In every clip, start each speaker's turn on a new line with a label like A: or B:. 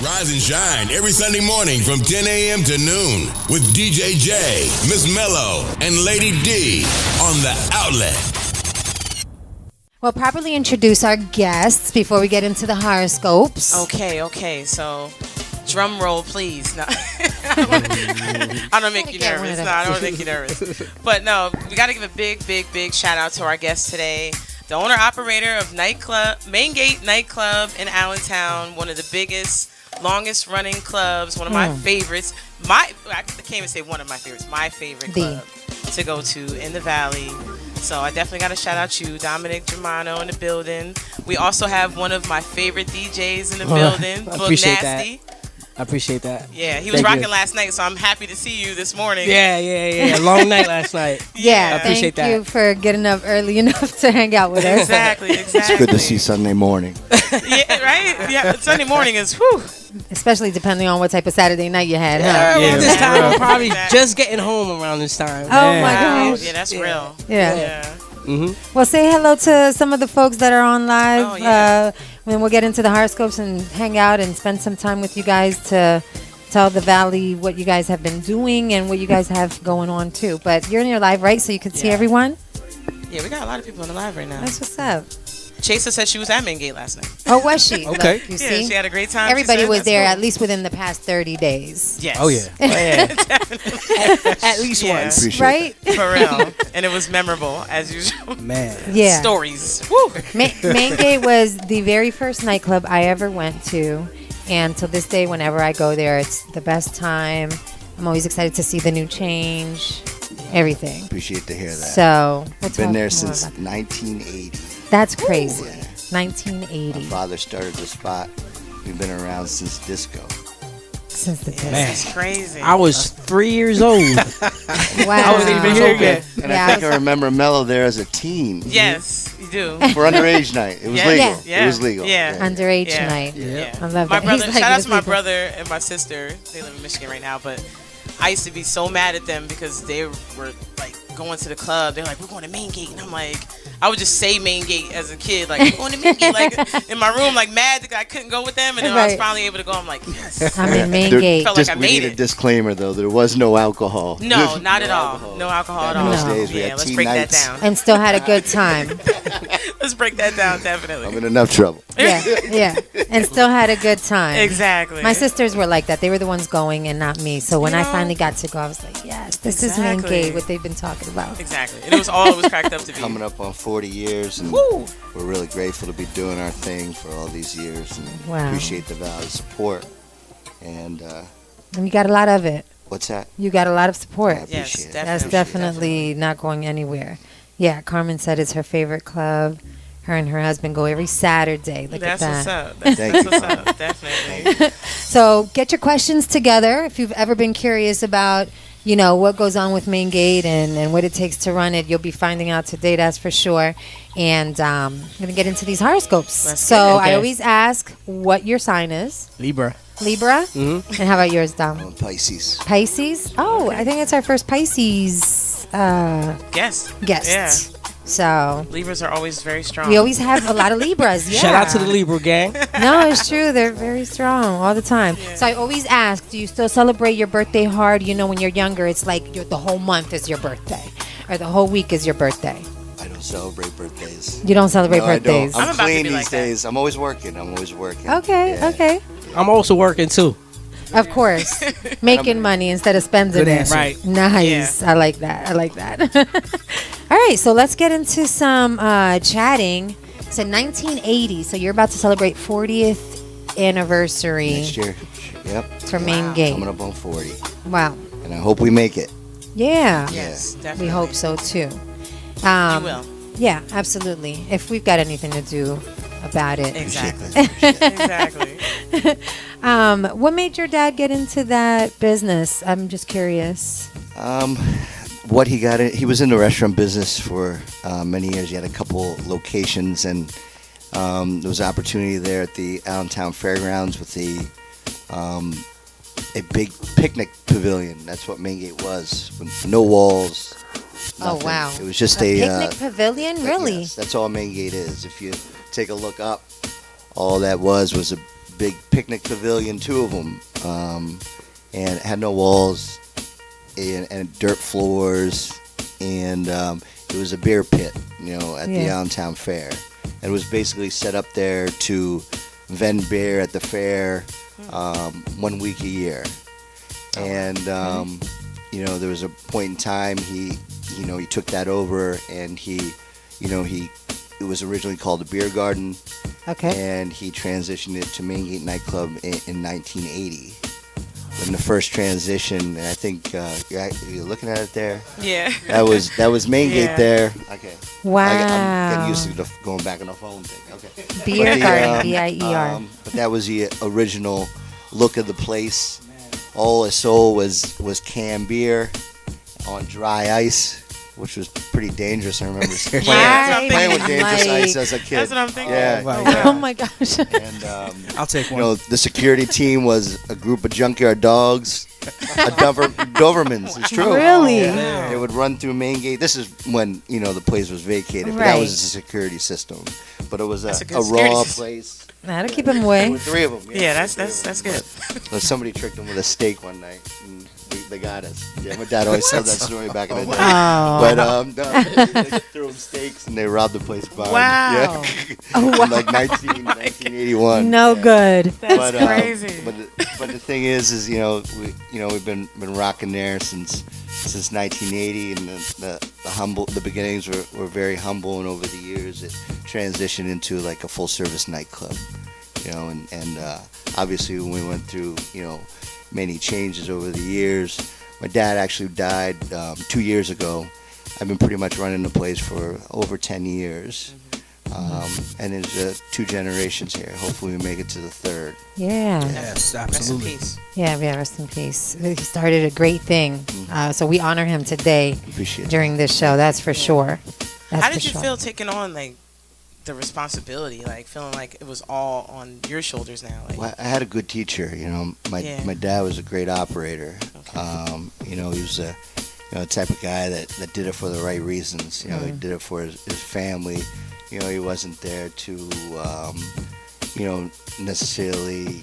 A: Rise and shine every Sunday morning from 10 a.m. to noon with DJ J, Miss Mello, and Lady D on The Outlet.
B: Well, properly introduce our guests before we get into the horoscopes.
C: Okay. So, drum roll, please. No. I don't make you nervous. No, I don't make you nervous. But no, we got to give a big shout out to our guest today. The owner-operator of Maingate Nightclub in Allentown, one of the biggest, longest-running clubs, one of my favorites. I can't even say one of my favorites. My favorite club to go to in the Valley. So I definitely got to shout out you, Dominic, Germano in the building. We also have one of my favorite DJs in the building, Book Nasty.
D: I appreciate that.
C: Yeah, he was rocking last night, so I'm happy to see you this morning.
D: Yeah. Long night last night.
B: Yeah,
D: I appreciate that.
B: Thank you for getting up early enough to hang out with us.
C: Exactly.
E: It's good to see Sunday morning.
C: Yeah, right? Yeah, Sunday morning is, whew.
B: Especially depending on what type of Saturday night you had, huh?
D: Yeah, this time I'm probably just getting home around this time.
B: Oh, my gosh.
C: Yeah, that's real.
B: Yeah.
D: Mm-hmm.
B: Well, say hello to some of the folks that are on live.
C: Oh, yeah.
B: Then we'll get into the horoscopes and hang out and spend some time with you guys to tell the Valley what you guys have been doing and what you guys have going on, too. But you're in your live, right? So you can see everyone?
C: Yeah, we got a lot of people on the live right now.
B: That's what's up.
C: Chaser said she was at Maingate last night.
B: Oh, was she?
D: Okay.
B: Look, you see?
C: Yeah, she had a great time.
B: Everybody was there
C: cool.
B: at least within the past 30 days.
C: Yes.
D: Oh, yeah.
C: Definitely.
D: At least once.
E: Appreciate
B: Right?
C: For real. And it was memorable, as usual.
D: Man.
B: Yeah.
C: Stories. Woo.
B: Maingate was the very first nightclub I ever went to. And till this day, whenever I go there, it's the best time. I'm always excited to see the new change, everything.
E: Appreciate to hear that.
B: So, we'll
E: Been
B: talk
E: there
B: more
E: since
B: about that.
E: 1980.
B: That's crazy.
E: Yeah.
B: 1980.
E: My father started the spot. We've been around since disco.
B: Since the day.
D: Man.
C: It's crazy.
D: I was 3 years old.
B: Wow.
D: I wasn't even here yet.
E: And I think I remember Mello there as a teen.
C: Yes, you do.
E: For underage night. It was legal.
C: Yeah.
E: It was legal.
C: Yeah.
B: Underage
C: Yeah.
B: night.
C: Yeah.
B: I love
C: My
B: that.
C: brother,
B: He's like,
C: shout out
B: "It
C: to
B: was
C: my
B: legal."
C: brother and my sister. They live in Michigan right now, but I used to be so mad at them because they were like going to the club. They're like, we're going to Maingate. And I'm like, I would just say Maingate as a kid, like, we're going to Maingate, like in my room, like mad that I couldn't go with them. And then when I was finally able to go, I'm like, yes.
B: I'm in Maingate.
C: Felt like I
E: we
C: made
E: need a
C: it.
E: disclaimer, though. There was no alcohol.
C: No, not at all.
E: alcohol.
C: No alcohol at
E: Back in
C: all.
E: those days, we
C: Yeah,
E: had
C: let's
E: teen
C: break
E: nights.
C: that down.
B: And still had a good time.
C: Let's break that down, definitely.
E: I'm in enough trouble.
B: Yeah. And still had a good time.
C: Exactly.
B: My sisters were like that. They were the ones going and not me. So when I
C: know?
B: finally got to go, I was like, yes, this is
C: Exactly.
B: Maingate, what they've been talking about.
C: Exactly. And it was all it was cracked up to be.
E: Coming up on 40 years, and
C: Woo!
E: we're really grateful to be doing our thing for all these years, and
B: Wow.
E: appreciate the Valley support. And
B: And you got a lot of it.
E: what's that?
B: You got a lot of support.
E: I
C: Yes,
E: appreciate it.
B: That's
C: definitely.
B: definitely not going anywhere. Yeah, Carmen said it's her favorite club. Her and her husband go every Saturday. Look
C: That's
B: at
C: what's
B: that.
C: up. That's
E: Thank you,
C: what's
E: Carmen.
C: up. Definitely.
B: So get your questions together if you've ever been curious about, you know, what goes on with Maingate and what it takes to run it. You'll be finding out today, that's for sure. And I'm going to get into these horoscopes.
C: Let's
B: So
C: get it.
B: I
D: Okay.
B: always ask what your sign is.
D: Libra.
B: Libra?
D: Mm-hmm.
B: And how about yours, Dom?
E: I'm Pisces.
B: Pisces? Oh, I think it's our first Pisces
C: Guess.
B: guest.
C: Yeah.
B: So
C: Libras are always very strong.
B: we always have a lot of Libras. Yeah.
D: Shout out to the Libra gang.
B: No, it's true. They're very strong all the time.
C: Yeah.
B: So I always ask, do you still celebrate your birthday hard? You know, when you're younger, it's like the whole month is your birthday or the whole week is your birthday.
E: I don't celebrate birthdays.
B: You don't celebrate
E: No,
B: birthdays.
E: I don't.
C: I'm
E: I'm,
C: about to
E: clean
C: be
E: these
C: like that.
E: days. I'm always working.
B: Okay,
E: Yeah.
B: okay.
D: I'm also working too.
B: Of course. Making money instead of spending
D: Good
B: it.
D: answer. Right.
B: Nice. I like that. All right, so let's get into some chatting. So 1980, so you're about to celebrate 40th anniversary
E: Next year. Yep.
B: for Maingate.
E: Coming up on 40.
B: Wow.
E: And I hope we make it.
B: Yeah.
C: Yes,
B: We
C: definitely.
B: hope so too.
C: You will.
B: Yeah, absolutely. If we've got anything to do about it.
C: Exactly. Exactly.
B: What made your dad get into that business? I'm just curious.
E: What he got in, he was in the restaurant business for many years. He had a couple locations, and there was an opportunity there at the Allentown Fairgrounds with a big picnic pavilion. That's what Maingate was. With no walls.
B: Oh,
E: nothing.
B: wow.
E: It was just
B: A
E: a
B: picnic pavilion? Really?
E: Yes, that's all Maingate is. If you take a look up, all that was a big picnic pavilion, 2 of them, and it had no walls and dirt floors, and it was a beer pit, at the Allentown Fair. And it was basically set up there to vend beer at the fair 1 week a year. And there was a point in time he took that over, and it was originally called the Beer Garden.
B: Okay.
E: And he transitioned it to Maingate Nightclub in 1980. When the first transition, and I think you're looking at it there.
C: Yeah.
E: That was Maingate there. Okay.
B: Wow.
E: I'm getting used to going back on the phone thing. Okay.
B: Beer Garden, B-I-E-R.
E: But that was the original look of the place. All I sold was canned beer on dry ice, which was pretty dangerous. I remember playing with dangerous ice as a kid.
C: That's what I'm thinking.
E: Yeah.
B: Oh my gosh.
E: And
D: I'll take one.
E: the security team was a group of junkyard dogs, Dobermans. It's true.
B: Really?
E: Yeah. They would run through Maingate. This is when the place was vacated, but that was the security system. But it was a raw place.
B: That'll keep him
E: There
B: away.
E: were 3 of them.
C: Yeah, that's good.
E: Well, somebody tricked them with a steak one night. And they got us. Yeah, my dad always told that story back in the day.
B: Oh.
E: But they threw them steaks and they robbed the place behind.
C: Wow.
E: Yeah.
B: Oh, wow.
E: In like 1981.
B: No good.
C: That's crazy.
E: But the thing is we've been rocking there since 1980, and the beginnings were very humble, and over the years it transitioned into like a full service nightclub, and obviously when we went through many changes over the years. My dad actually died 2 years ago. I've been pretty much running the place for over 10 years. And there's 2 generations here. Hopefully we make it to the 3rd.
B: Yeah.
D: Yes, absolutely.
C: Rest in peace.
B: Yeah, rest in peace. He started a great thing. So we honor him today during this show. That's for sure.
C: How did you feel taking on the responsibility, feeling like it was all on your shoulders now?
E: Well, I had a good teacher. My dad was a great operator. Okay. He was the type of guy that did it for the right reasons. He did it for his family. He wasn't there to necessarily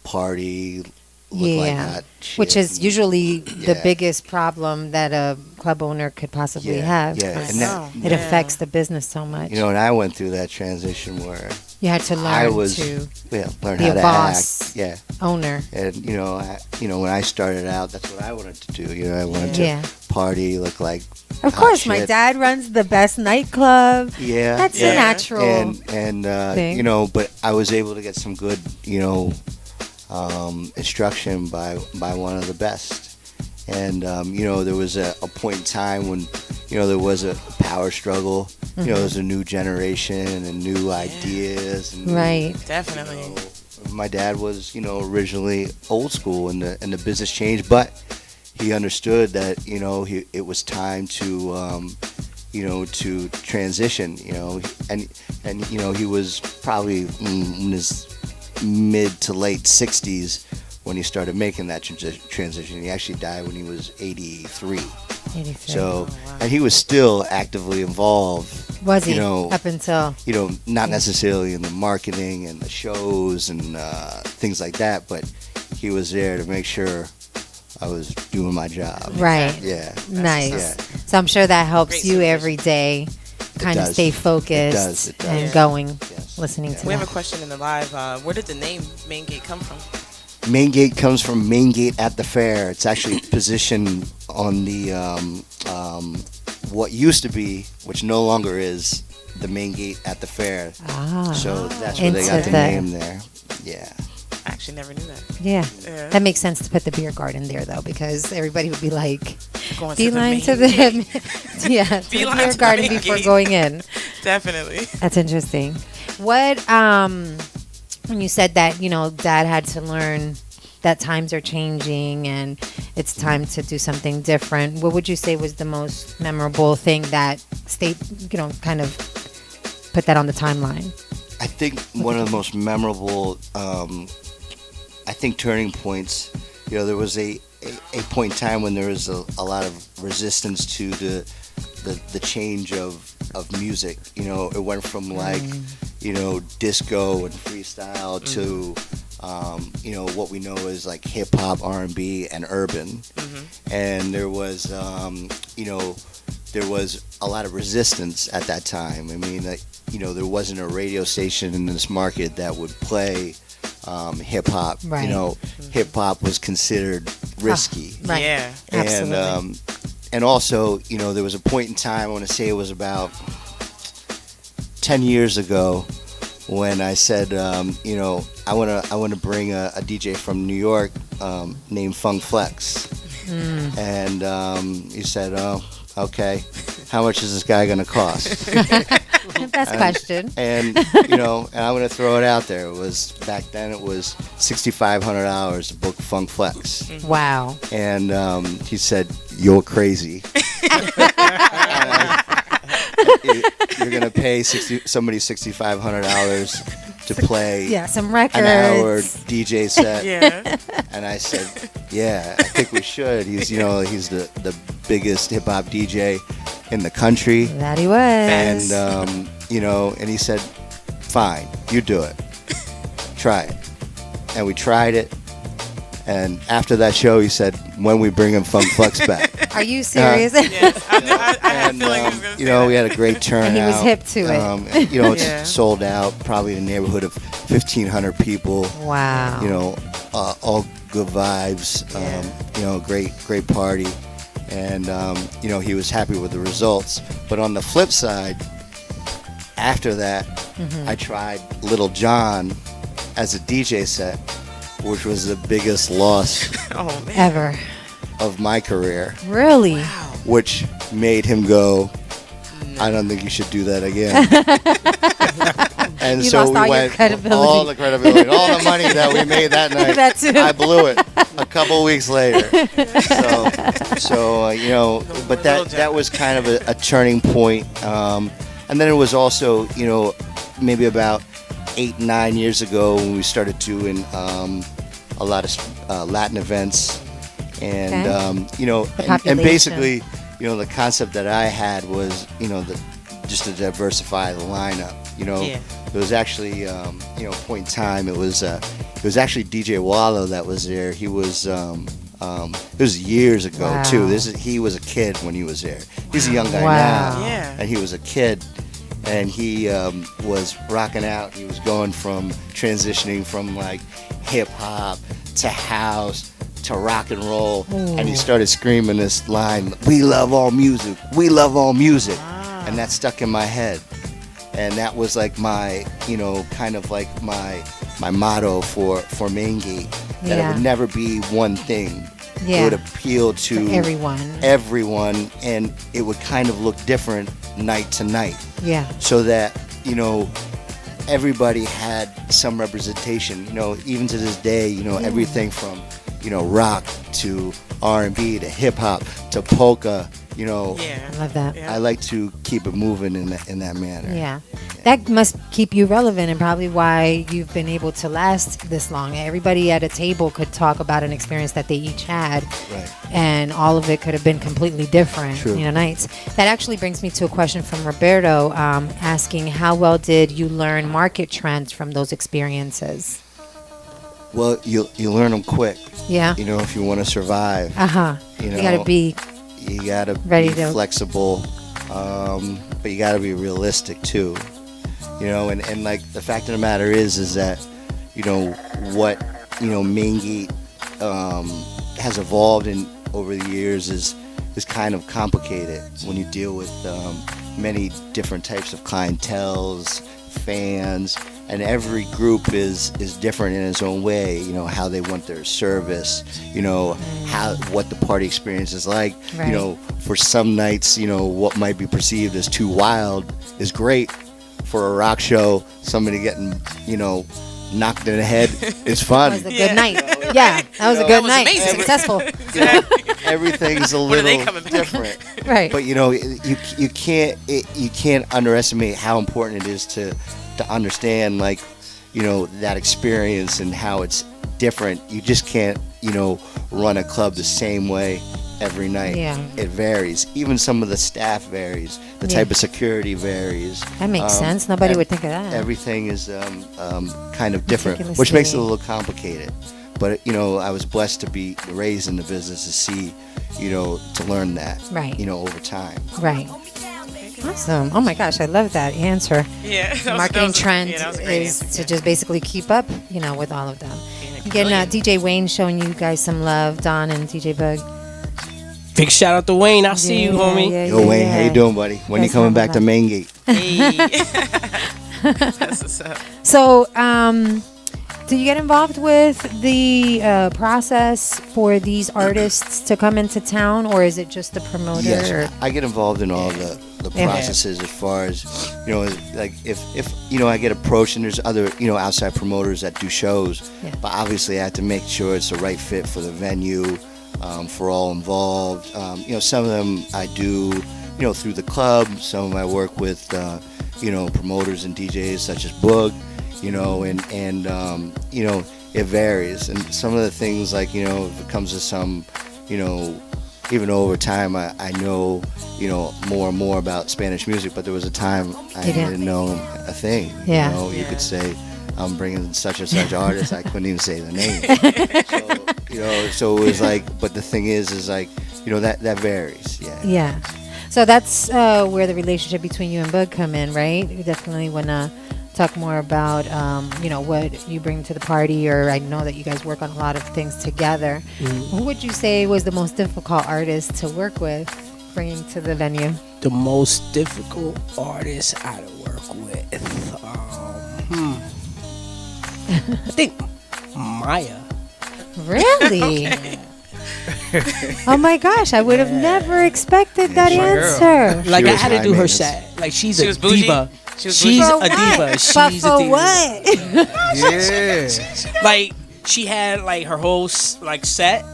E: party. Look like that shit.
B: Which is usually the biggest problem that a club owner could possibly have.
E: Yeah, and
B: it affects the business so much.
E: And I went through that transition where
B: you had to learn to
E: learn
B: be
E: how
B: a
E: to
B: boss,
E: act.
B: owner.
E: And when I started out, that's what I wanted to do. I wanted to party, look like.
B: Of course, my dad runs the best nightclub.
E: Yeah,
B: that's a natural
E: and
B: thing.
E: But I was able to get some good instruction by one of the best. And there was a point in time when there was a power struggle. There was a new generation and new ideas. And
C: Definitely.
E: My dad was originally old school, and the business changed, but he understood that it was time to to transition. And he was probably in his mid to late 60s when he started making that transition. He actually died when he was 83. So, and he was still actively involved.
B: Was he? Up until
E: not necessarily in the marketing and the shows and things like that, but he was there to make sure I was doing my job.
B: Right.
E: Yeah.
B: Nice.
E: Yeah.
B: So I'm sure that helps you every day, kind of stay focused and going, listening to
C: We
B: that.
C: have a question in the live. Where did the name Maingate come from?
E: Maingate comes from Maingate at the fair. It's actually positioned on the what used to be, which no longer is, the Maingate at the fair. So that's where they got the name there. Yeah.
C: I actually never knew that.
B: Yeah. That makes sense to put the beer garden there, though, because everybody would be like,
C: Going
B: beeline
C: to
B: to the beer garden before going in.
C: Definitely.
B: That's interesting. What, when you said that, Dad had to learn that times are changing and it's time to do something different, what would you say was the most memorable thing that kind of put that on the timeline?
E: I think one of the most memorable, turning points, there was a point in time when there was a lot of resistance to the change of music. It went from disco and freestyle to what we know is like hip hop, R&B, and urban. And there was there was a lot of resistance at that time. I mean, there wasn't a radio station in this market that would play hip hop.
B: Right.
E: Hip hop was considered risky.
B: Right.
C: Yeah.
B: Absolutely.
E: And also, there was a point in time, I want to say it was about 10 years ago, when I said, I want to bring a DJ from New York named Funk Flex. And he said, oh, okay, how much is this guy going to cost?
B: Best question.
E: And and I'm going to throw it out there. Back then it was $6,500 to book Funk Flex.
B: Wow.
E: And he said, you're crazy. You're going to pay somebody $6,500 to play
B: some records.
E: an hour DJ set.
C: Yeah.
E: And I said, yeah, I think we should. He's the biggest hip hop DJ in the country.
B: That he was.
E: And and he said, fine, you do it. Try it. And we tried it. And after that show, he said, when we bring him Funk Flex back.
B: Are you serious?
C: Yes. I had a feeling he was going to say that.
E: We had a great turnout.
B: And he was hip to it.
E: It's sold out, probably in the neighborhood of 1,500 people.
B: Wow.
E: All good vibes. Great party. And, he was happy with the results. But on the flip side, after that, I tried Little John as a DJ set, which was the biggest loss
B: Ever.
E: of my career.
B: Really?
E: Which made him go, I don't think you should do that again. And
B: You
E: so
B: lost
E: we
B: all your
E: went
B: credibility.
E: all the credibility, all the money that we made that night.
B: That too.
E: I blew it a couple weeks later. But that was kind of a turning point. And then it was also, maybe about 8-9 years ago when we started doing a lot of Latin events, and and basically, the concept that I had was, just to diversify the lineup. It was actually, a point in time. It was actually DJ Wallow that was there. He was. It was years ago too. He was a kid when he was there. He's a young guy now, and he was a kid. And he was rocking out. He was going from transitioning from like hip hop to house to rock and roll. And he started screaming this line, "We love all music. We love all music." And that stuck in my head. And that was like my, kind of like my motto for Maingate. That it would never be one thing. It would appeal to everyone, and it would kind of look different night to night.
B: Yeah.
E: So that, everybody had some representation. Even to this day, everything from, rock to R&B to hip hop to polka.
B: I love that.
E: I like to keep it moving in that manner.
B: Yeah. That must keep you relevant, and probably why you've been able to last this long. Everybody at a table could talk about an experience that they each had,
E: Right.
B: and all of it could have been completely different.
E: True.
B: Nights. That actually brings me to a question from Roberto, asking how well did you learn market trends from those experiences?
E: Well, you learn them quick.
B: Yeah.
E: If you want to survive.
B: You gotta be
E: You gotta
B: ready
E: be
B: to
E: flexible, but you gotta be realistic too. And like the fact of the matter is that what Maingate has evolved in over the years is kind of complicated when you deal with many different types of clienteles, fans, and every group is different in its own way. How they want their service, what the party experience is like.
B: Right.
E: For some nights, what might be perceived as too wild is great. For a rock show, somebody getting, knocked in the head is fun.
B: That was a good night. Yeah, that was a good night.
C: amazing.
B: Successful.
E: Everything's a little different.
B: Right.
E: But you can't underestimate how important it is to understand that experience and how it's different. You just can't run a club the same way every night.
B: Yeah.
E: It varies. Even some of the staff varies. The type of security varies.
B: That makes sense. Nobody would think of that.
E: Everything is kind of different, which makes it a little complicated. But I was blessed to be raised in the business to see, to learn that,
B: right?
E: Over time.
B: Right. Awesome. Oh my gosh, I love that answer.
C: Yeah.
B: Marketing trend is to just basically keep up, with all of them. Again, DJ Wayne showing you guys some love, Don and DJ Bug.
D: Big shout out to Wayne. I'll see you, homie.
E: Yo, Wayne, how you doing, buddy? When you coming back to Maingate?
C: Hey. That's what's up.
B: So, do you get involved with the process for these artists to come into town, or is it just the promoter?
E: Yes, I get involved in all the processes as far as, like if I get approached and there's other, outside promoters that do shows, but obviously I have to make sure it's the right fit for the venue, for all involved. Some of them I do, through the club. Some of them I work with, promoters and DJs such as Boog. It varies. And some of the things like, if it comes to some, even over time, I know, more and more about Spanish music, but there was a time I didn't know a thing.
B: Yeah.
E: You could say, I'm bringing such and such artist, I couldn't even say the name. So it was like, but the thing is like, that varies. Yeah.
B: Yeah. So that's where the relationship between you and Bug come in, right? You definitely want to talk more about, what you bring to the party, or I know that you guys work on a lot of things together. Who would you say was the most difficult artist to work with, bringing to the venue?
D: The most difficult artist I had to work with? I think Maya.
B: Really? Oh my gosh, I would have never expected that answer.
D: Like,
E: She
D: I
E: was
D: had to do
E: high
D: her
E: maintenance.
D: set. Like, she's
C: She
D: a
C: was bougie?
D: diva.
C: She's
D: She's
B: For
D: a
B: what?
D: diva.
B: But
D: She's a
B: for
D: diva.
B: what?
F: Yeah.
D: Like, she had like her whole set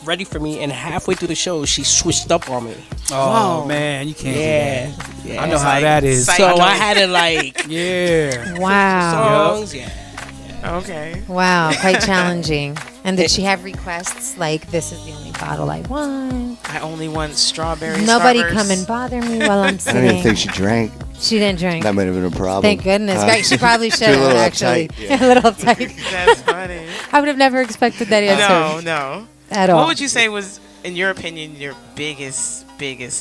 D: ready for me, and halfway through the show, she switched up on me.
F: Oh man, you can't do that.
D: Yeah.
F: I know how that is.
C: Psych-
D: So I had to like
F: Yeah.
B: Wow.
D: songs. Yeah.
C: Okay.
B: Wow, quite challenging. And did she have requests like, this is the only bottle I want?
C: I only want strawberry.
B: Nobody
C: Starburst.
B: come and bother me while I'm
E: I
B: sitting.
E: don't even think she drank.
B: She didn't drink.
E: That might have been a problem.
B: Thank goodness. Right, she probably should
E: a
B: have,
E: little
B: actually.
E: uptight, yeah.
B: A little tight.
C: That's funny.
B: I would have never expected that answer.
C: No.
B: At all.
C: What would you say was, in your opinion, your biggest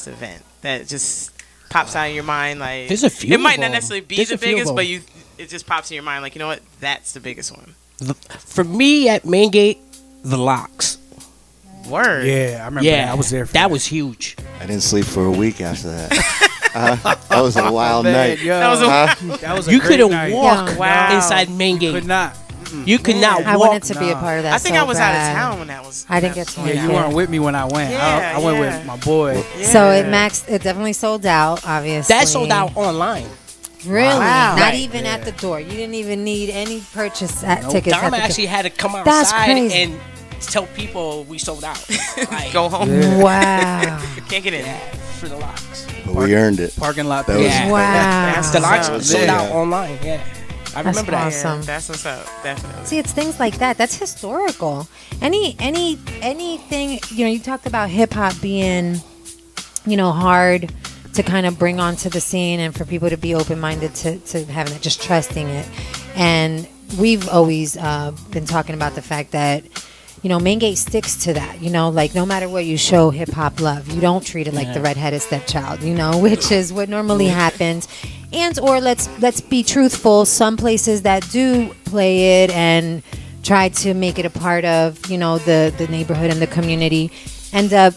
C: event that just pops out in your mind? Like,
D: There's a few
C: it might
D: of
C: not
D: them.
C: necessarily be
D: There's
C: the
D: a few of
C: biggest,
D: them.
C: but it just pops in your mind. Like, you know what? That's the biggest one.
D: For me at Maingate, the Locks.
C: Word.
F: Yeah, I remember
D: Yeah,
F: that. I was there for
D: that. Was huge.
E: I didn't sleep for a week after that. That was a wild night.
F: Yo,
C: That was a-
F: that was a
D: You
F: great
D: couldn't
F: night.
D: walk
B: Yeah.
C: Wow.
D: inside Maingate.
F: Could not.
D: You could not
B: I
D: walk.
B: wanted to be a part of that.
C: I think
B: so
C: I was out
B: bad.
C: of town when that was.
B: I didn't get to
F: Yeah,
B: make
F: you
B: it.
F: weren't with me when I went.
C: Yeah,
F: I went
C: yeah.
F: with my boy.
B: So it
C: Yeah.
B: it definitely sold out, obviously.
D: That sold out online.
B: Really?
C: Wow.
B: Not
D: Right.
B: even at the door. You didn't even need any purchase at
F: Nope.
B: tickets.
D: Dom
B: at the
D: actually had to come
B: That's
D: outside
B: crazy.
D: and tell people we sold out. Like,
C: Go home.
F: Yeah.
B: Wow.
C: Can't get in.
D: for the Locks.
E: But we earned it.
F: Parking lot.
E: That was-
D: Yeah.
B: Wow.
C: That's
D: The
C: what's
D: Locks
C: up.
D: sold
E: Yeah.
D: out online. Yeah, I
B: That's
D: remember that.
B: awesome.
C: Yeah, that's what's up. Definitely.
B: See, it's things like that. That's historical. Anything, you talked about hip hop being, hard to kind of bring onto the scene and for people to be open-minded to having it, just trusting it. And we've always been talking about the fact that, Maingate sticks to that, like no matter what you show hip hop love, you don't treat it like the redheaded stepchild, which is what normally happens. And or let's be truthful, some places that do play it and try to make it a part of, the neighborhood and the community end up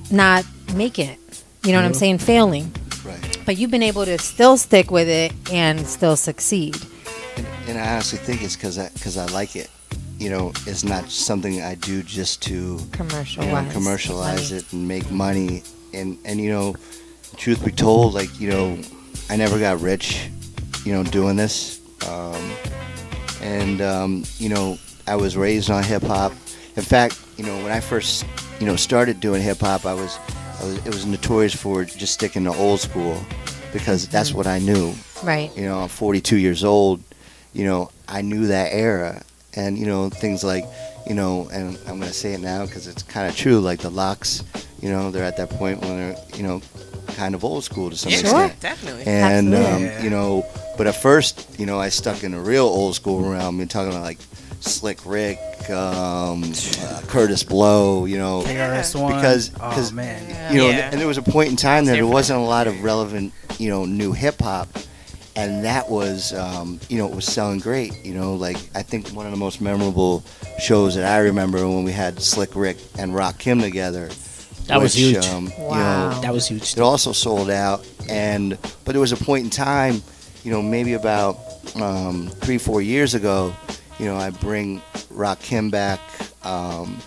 B: not making it. You know what I'm saying? Failing.
E: Right.
B: But you've been able to still stick with it and still succeed.
E: And I honestly think it's because I like it. It's not something I do just to commercialize it and make money. And truth be told, like, I never got rich, doing this. I was raised on hip hop. In fact, when I first, started doing hip hop, it was notorious for just sticking to old school because that's what I knew.
B: Right.
E: I'm 42 years old. I knew that era, and things like, and I'm gonna say it now because it's kind of true. Like the Locks, they're at that point when they're kind of old school to some extent.
C: Definitely.
E: And
B: Absolutely.
E: but at first, I stuck in a real old school realm. You're talking about like Slick Rick, Curtis Blow,
F: KRS-One.
E: because
F: man.
E: and there was a point in time that there wasn't a lot of relevant, new hip hop, and that was, it was selling great. Like I think one of the most memorable shows that I remember when we had Slick Rick and Rakim together.
D: That was huge.
B: Wow.
D: That was huge.
E: It also sold out, but there was a point in time, maybe about 3-4 years ago, I bring Rakim back, and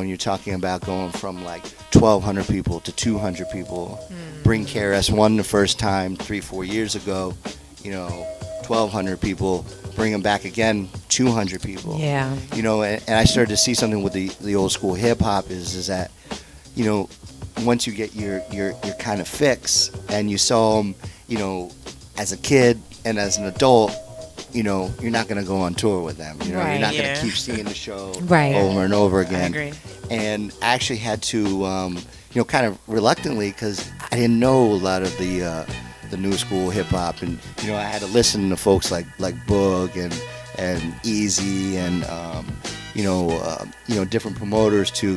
E: you're talking about going from like 1,200 people to 200 people. Bring KRS-One the first time 3-4 years ago, 1,200 people. Bring them back again, 200 people.
B: Yeah.
E: And I started to see something with the old school hip hop is that, once you get your kind of fix and you saw them, as a kid and as an adult, you're not going to go on tour with them. You're not going to keep seeing the show over and over again.
C: I agree.
E: And I actually had to, kind of reluctantly, because I didn't know a lot of the new school hip hop, and I had to listen to folks like Boog and Easy and different promoters to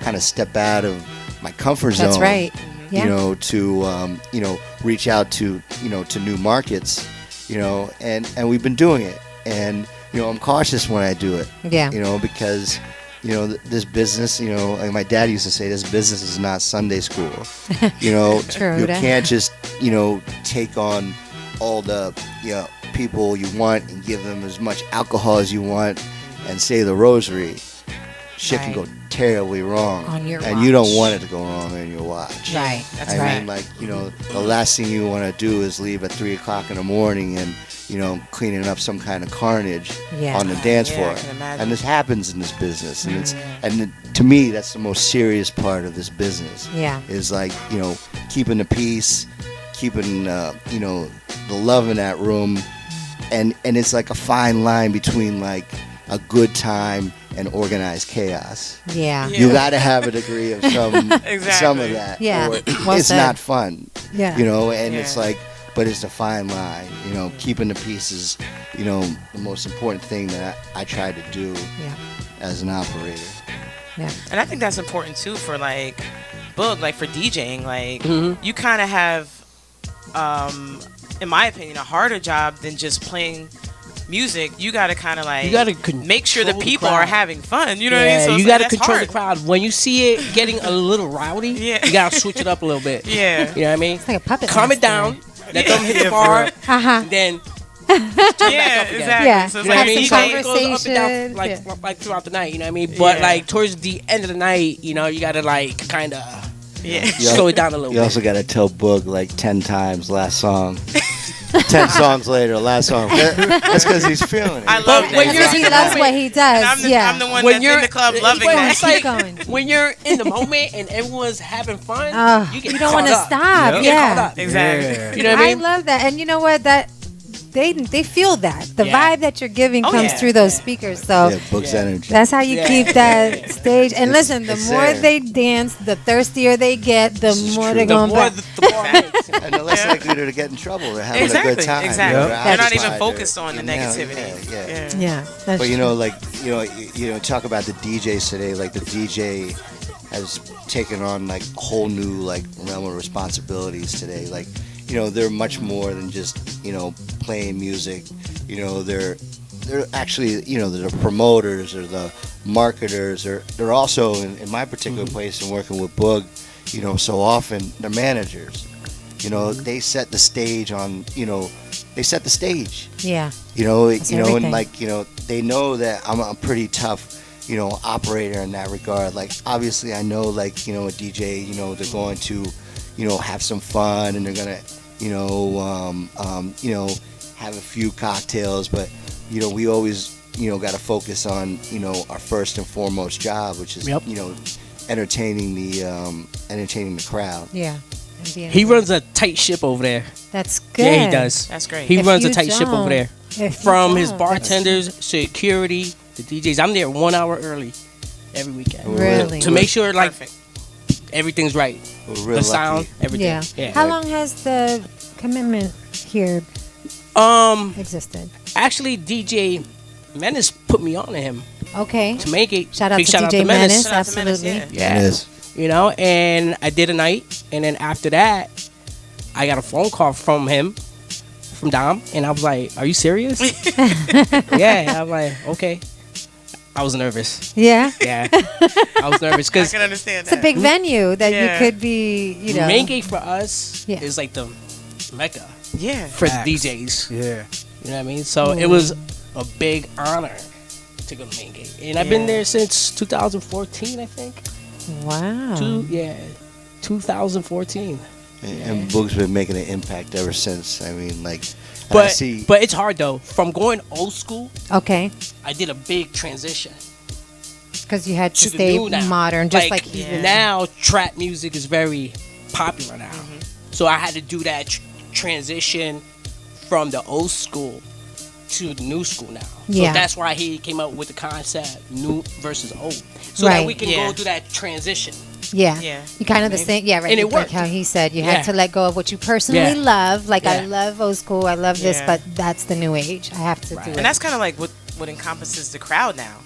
E: kind of step out of my comfort zone.
B: That's right. Yeah.
E: To reach out to to new markets, and we've been doing it, and I'm cautious when I do it.
B: Yeah.
E: Because this business, like my dad used to say, this business is not Sunday school.
B: True,
E: you
B: that.
E: can't just take on all the people you want and give them as much alcohol as you want and say the rosary. Shit can go terribly wrong
B: On your
E: and you don't
B: watch.
E: want it to go wrong on your watch.
B: Right. That's
E: I
B: right.
E: mean, like, the last thing you want to do is leave at 3 o'clock in the morning and, cleaning up some kind of carnage
B: Yeah.
E: on the dance
C: Yeah,
E: floor.
C: I can imagine.
E: And this happens in this business. And to me, that's the most serious part of this business.
B: Yeah.
E: Is like, keeping the peace, keeping, the love in that room. And it's like a fine line between like a good time and organized chaos.
B: Yeah.
E: You got to have a degree of some of that.
B: Yeah.
E: Or
B: Well
E: it's
B: said.
E: not fun.
B: Yeah.
E: And
C: Yeah.
E: it's like, but it's a fine line. Keeping the peace is, the most important thing that I try to do
B: Yeah.
E: as an operator.
B: Yeah.
C: And I think that's important too for like Boog, like for DJing. Like you kind of have, in my opinion, a harder job than just playing music. You got to kind of like make sure the
D: control the
C: people
D: crowd.
C: are having fun. You know what I mean? So
D: you
C: it's
D: got to
C: like, that's
D: control
C: hard.
D: the crowd. When you see it getting a little rowdy,
C: Yeah.
D: you got to switch it up a little bit.
C: Yeah.
D: You know what I mean?
B: It's like a puppet
D: Calm it
B: master.
D: down. Let them hit
C: Yeah,
D: the
C: for
D: bar.
C: real.
B: Uh-huh.
D: Then
C: Yeah,
D: again.
C: exactly.
B: Yeah.
C: So it's
D: you know what I
C: like
D: mean?
B: Have
C: DJ,
B: some
D: It goes up and
B: conversation.
D: down like
B: Yeah.
D: like throughout the night. You know what I mean? But
C: Yeah.
D: like towards the end of the night, you got to like kind of
C: yeah.
D: slow it down a little
E: You
D: bit.
E: also got to tell Boog like 10 times last song. 10 songs later, last song. That's because he's feeling it.
C: I love
D: But
C: that.
D: when
B: Because
D: you're
B: he
D: in the
B: loves
D: moment-
B: what he does.
C: And
B: yeah.
C: I'm the one
D: When
C: that's
D: you're
C: in the club loving
D: well,
C: that.
D: it's like
B: Keep going.
D: when you're in the moment and everyone's having fun, you get
B: you don't
D: want to
B: stop.
D: You get caught
B: Yeah.
D: up.
C: Exactly.
D: You know what I
B: I
D: mean?
B: love that. And you know what? That they feel that. The
D: Yeah.
B: vibe that you're giving
C: Oh,
B: comes
C: yeah.
B: through those speakers. So
E: Yeah, Boog's energy.
B: that's how you
D: Yeah.
B: keep that stage. And listen, the
E: it's
B: more
E: there.
B: they dance, the thirstier they get, the
E: This is
B: more
E: true.
B: they're
D: The
B: going
D: more
B: back.
D: the bar makes.
E: And the less likely to get in trouble. They're having a
C: Exactly.
E: good time.
C: Exactly.
E: They're
C: They're not even
E: occupied.
C: focused on the
E: Yeah,
C: negativity.
E: yeah.
B: Yeah. That's
E: But
B: true.
E: like talk about the DJs today. Like the DJ has taken on like a whole new like realm of responsibilities today. Like they're much more than just playing music. They're actually they're the promoters or the marketers. Or they're also in my particular place and working with Boog. So often they're managers. They set the stage on. They set the stage.
B: Yeah.
E: And
B: everything.
E: like they know that I'm a pretty tough operator in that regard. Like obviously I know like a DJ they're going to have some fun and they're gonna have a few cocktails, but we always got to focus on our first and foremost job, which is
D: Yep.
E: entertaining the crowd.
B: Yeah.
D: He runs a tight ship over there.
B: That's good.
D: Yeah, he does.
C: That's great.
D: He
B: If
D: runs a
B: you
D: tight ship over
B: don't-
D: there. From his
B: don't,
D: bartenders, security, the DJs. I'm there 1 hour early every weekend.
B: Really?
D: To make sure like
C: Perfect.
D: everything's right.
E: We're real
D: The sound,
E: lucky.
D: everything.
B: Yeah. How long has the commitment here existed?
D: Actually, DJ Menace put me on to him
B: Okay.
D: to make it.
B: Shout out
D: Big
B: to
D: shout out
B: DJ
D: to Menace.
B: Menace.
C: Shout out to Menace,
B: Absolutely.
C: yeah.
D: Yeah.
E: It is.
D: You know, and I did a night, and then after that, I got a phone call from him, from Dom, and I was like, "Are you serious?" Yeah, I'm like, "Okay." I was nervous.
B: Yeah.
D: Yeah, I was nervous
C: I
D: because
C: can understand
B: It's a
C: that.
B: big venue that
C: Yeah.
B: you could be, you know.
D: Maingate for us
B: Yeah.
D: is like the mecca
C: Yeah.
D: for
F: Facts.
D: DJs.
F: Yeah.
D: You know what I mean? So it was a big honor to go to Maingate, and I've been there since 2014, I think.
B: Wow.
D: 2014.
E: And Boog's been making an impact ever since. I mean, like, I
D: But
E: see.
D: but it's hard though. From going old school,
B: Okay.
D: I did a big transition
B: Because you had to
D: to the
B: stay
D: new now.
B: modern, just like he
C: Yeah.
B: did.
D: Now trap music is very popular now, so I had to do that transition from the old school to the new school now. So
B: Yeah.
D: that's why he came up with the concept new versus old, so
B: Right.
D: that we can
C: Yeah.
D: go through that transition.
B: Yeah.
C: Yeah.
B: You kind of the same. Yeah, right.
D: And it
B: like
D: worked.
B: how he said, you
D: Yeah.
B: had to let go of what you personally
D: Yeah.
B: love. Like, I
D: Yeah.
B: love old school. I love this,
C: Yeah.
B: but that's the new age. I have to do it.
C: And that's kind of like what encompasses the crowd now.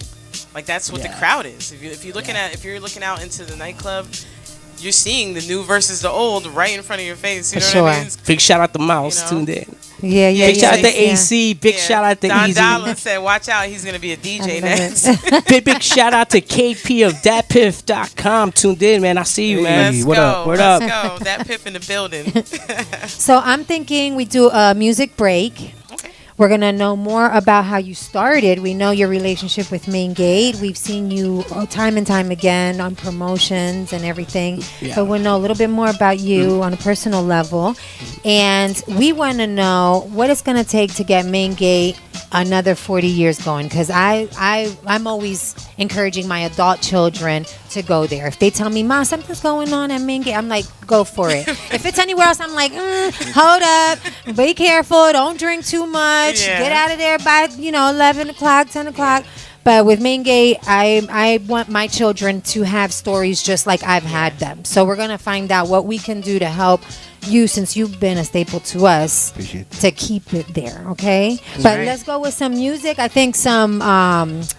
C: Like that's what the
D: Yeah.
C: crowd is. If you're looking out into the nightclub, you're seeing the new versus the old right in front of your face. You
B: For
C: know what I
B: sure.
C: mean? It's-
D: Big shout out to Mouse
C: You know?
D: tuned in.
B: Yeah, yeah,
D: Big
B: yeah.
D: shout out to
B: yeah.
D: AC. Big
C: yeah.
D: shout out to
C: Don
D: Easy.
C: Dolan said, "Watch out, he's gonna be a DJ
B: I love
C: next."
B: it.
D: Big shout out to KP of datpiff.com. Tuned in, man. I see you, man.
C: Let's
F: what
C: go.
F: up?
D: What
C: Let's
D: up?
C: go. That Piff in the building.
B: So I'm thinking we do a music break.
C: Okay.
B: We're going to know more about how you started. We know your relationship with Maingate. We've seen you time and time again on promotions and everything.
D: Yeah.
B: But we'll know a little bit more about you on a personal level. And we want to know what it's going to take to get Maingate another 40 years going. Because I'm always encouraging my adult children to go there. If they tell me, Ma, something's going on at Maingate, I'm like, go for it. If it's anywhere else, I'm like, hold up. Be careful. Don't drink too much.
C: Yeah.
B: Get out of there by 11 o'clock, 10 o'clock. But with Maingate, I want my children to have stories just like I've had them. So we're gonna find out what we can do to help you, since you've been a staple to us,
E: Appreciate that.
B: to keep it there. Okay, but
C: right.
B: let's go with some music. I think some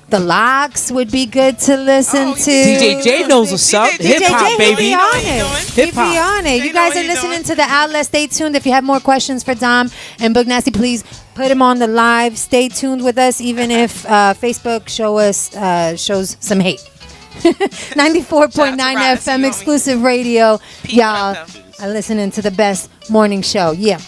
B: The Locks would be good to listen to.
D: DJ J knows what's up.
C: DJ
D: Hip hop,
B: he
D: baby.
B: be
C: You know
B: on
C: what he
B: it.
C: doing.
B: He be
D: Hip-hop.
B: on it.
C: You
B: You
C: know
B: guys
C: what
B: are
C: he
B: listening
C: doing.
B: to the outlet. Stay tuned. If you have more questions for Dom and Boog Nasty, please put them on the live. Stay tuned with us, even if Facebook shows some hate. 94.9
C: Ross, you
B: FM
C: know
B: exclusive radio.
C: Peep
B: Y'all
C: up, though.
B: are listening to the best morning show. Yeah.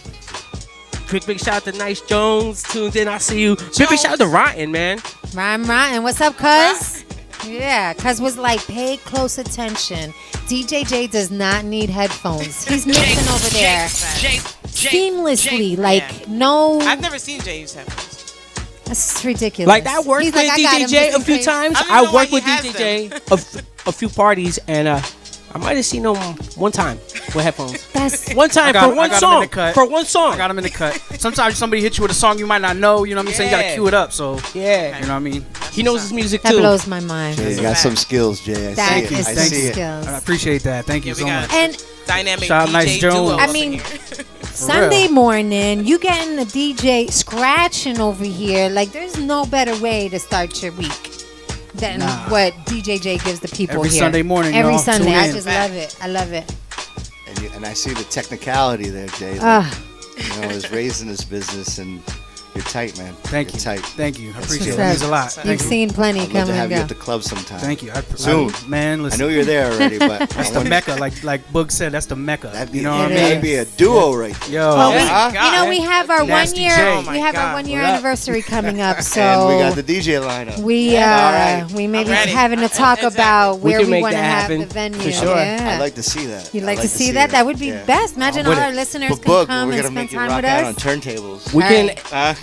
D: Quick big shout out to Nice Jones. Tuned in. I see you. Big shout out to Rotten, man.
B: Ryan Rotten. What's up, cuz? Yeah, cuz was like, pay close attention. DJ J does not need headphones. He's mixing over there seamlessly. Like, no.
C: I've never seen Jay use headphones.
B: That's ridiculous.
D: Like that worked
B: He's
D: with
B: like, I got
D: DJ
B: him
D: J
B: just
D: a
B: in
D: few
B: case.
D: times.
C: I don't
D: I
C: even know why
D: worked
C: he
D: with
C: has
D: DJ J a few parties, and I might have seen him one time with headphones.
B: That's
D: One time
F: I
D: for one
F: got him in
D: song.
F: the cut.
D: For one song.
F: I got him in the cut. Sometimes somebody hits you with a song you might not know. You know what I'm saying? You gotta
D: Yeah.
F: cue it up. So
D: Yeah.
F: you know what I mean.
D: He knows his music
B: that
D: too.
B: blows my mind.
E: Jay, you got some skills, Jay. I
B: That
E: see
B: is
E: it. I
B: some
E: see it.
B: skills.
F: I appreciate that. Thank you
C: Yeah, we
F: so
C: got
F: much.
B: And
C: Dynamic
F: Shout out
C: DJ
F: Nice
C: duo.
F: Jones.
C: up
B: I
C: in
B: mean,
C: here.
B: Sunday morning, you getting a DJ scratching over here. Like, there's no better way to start your week than what DJ J gives the people
F: Every
B: here.
F: Sunday morning,
B: Every
F: y'all.
B: Sunday.
F: Tune
B: I
F: in.
B: just love it. I love it.
E: And I see the technicality there, Jay. Like,
B: Ah,
E: is raised in this business, and you're tight, man.
F: Thank
E: You're
F: you.
E: Tight.
F: Thank you. I
E: That's
F: appreciate it.
E: what's
F: That
B: up.
F: means a lot.
C: You've
F: Thank
B: you've
F: you.
B: seen plenty
E: I'd love
B: come
E: to have
B: and
E: you
B: go.
E: at the club sometime.
F: Thank you.
E: Soon.
F: Man,
E: I
F: listen.
E: know you're there already, but
F: That's the Mecca, like Boog said. That's the Mecca.
E: That'd
F: You
E: be,
F: know what I
B: It
F: mean?
E: that'd be a duo right there.
F: Yo,
B: Well, we,
C: Yeah.
B: you know, we have our
F: Nasty
B: 1 year.
F: J.
C: Oh my
B: We have our
C: God.
B: 1 year
F: What up?
B: anniversary coming up. So
E: And we got the DJ lineup.
B: we
E: All right.
B: we may be
C: I'm ready.
B: having to talk
C: Exactly.
B: about
D: We
B: where
D: can
B: we
D: make
B: want to
D: that
B: have
D: happen,
B: the venue.
D: for sure.
B: Yeah.
E: I'd like to see that.
B: You'd
E: I'd
B: like to see that? That would be
E: Yeah.
B: best. Imagine all
F: with
B: our
F: it.
B: listeners
E: But
B: can
E: Boog,
B: come
E: we're
B: and
E: gonna make
B: spend
E: you
B: time
E: rock
B: with
E: out on
B: us.
E: turntables.
D: We can
B: Right.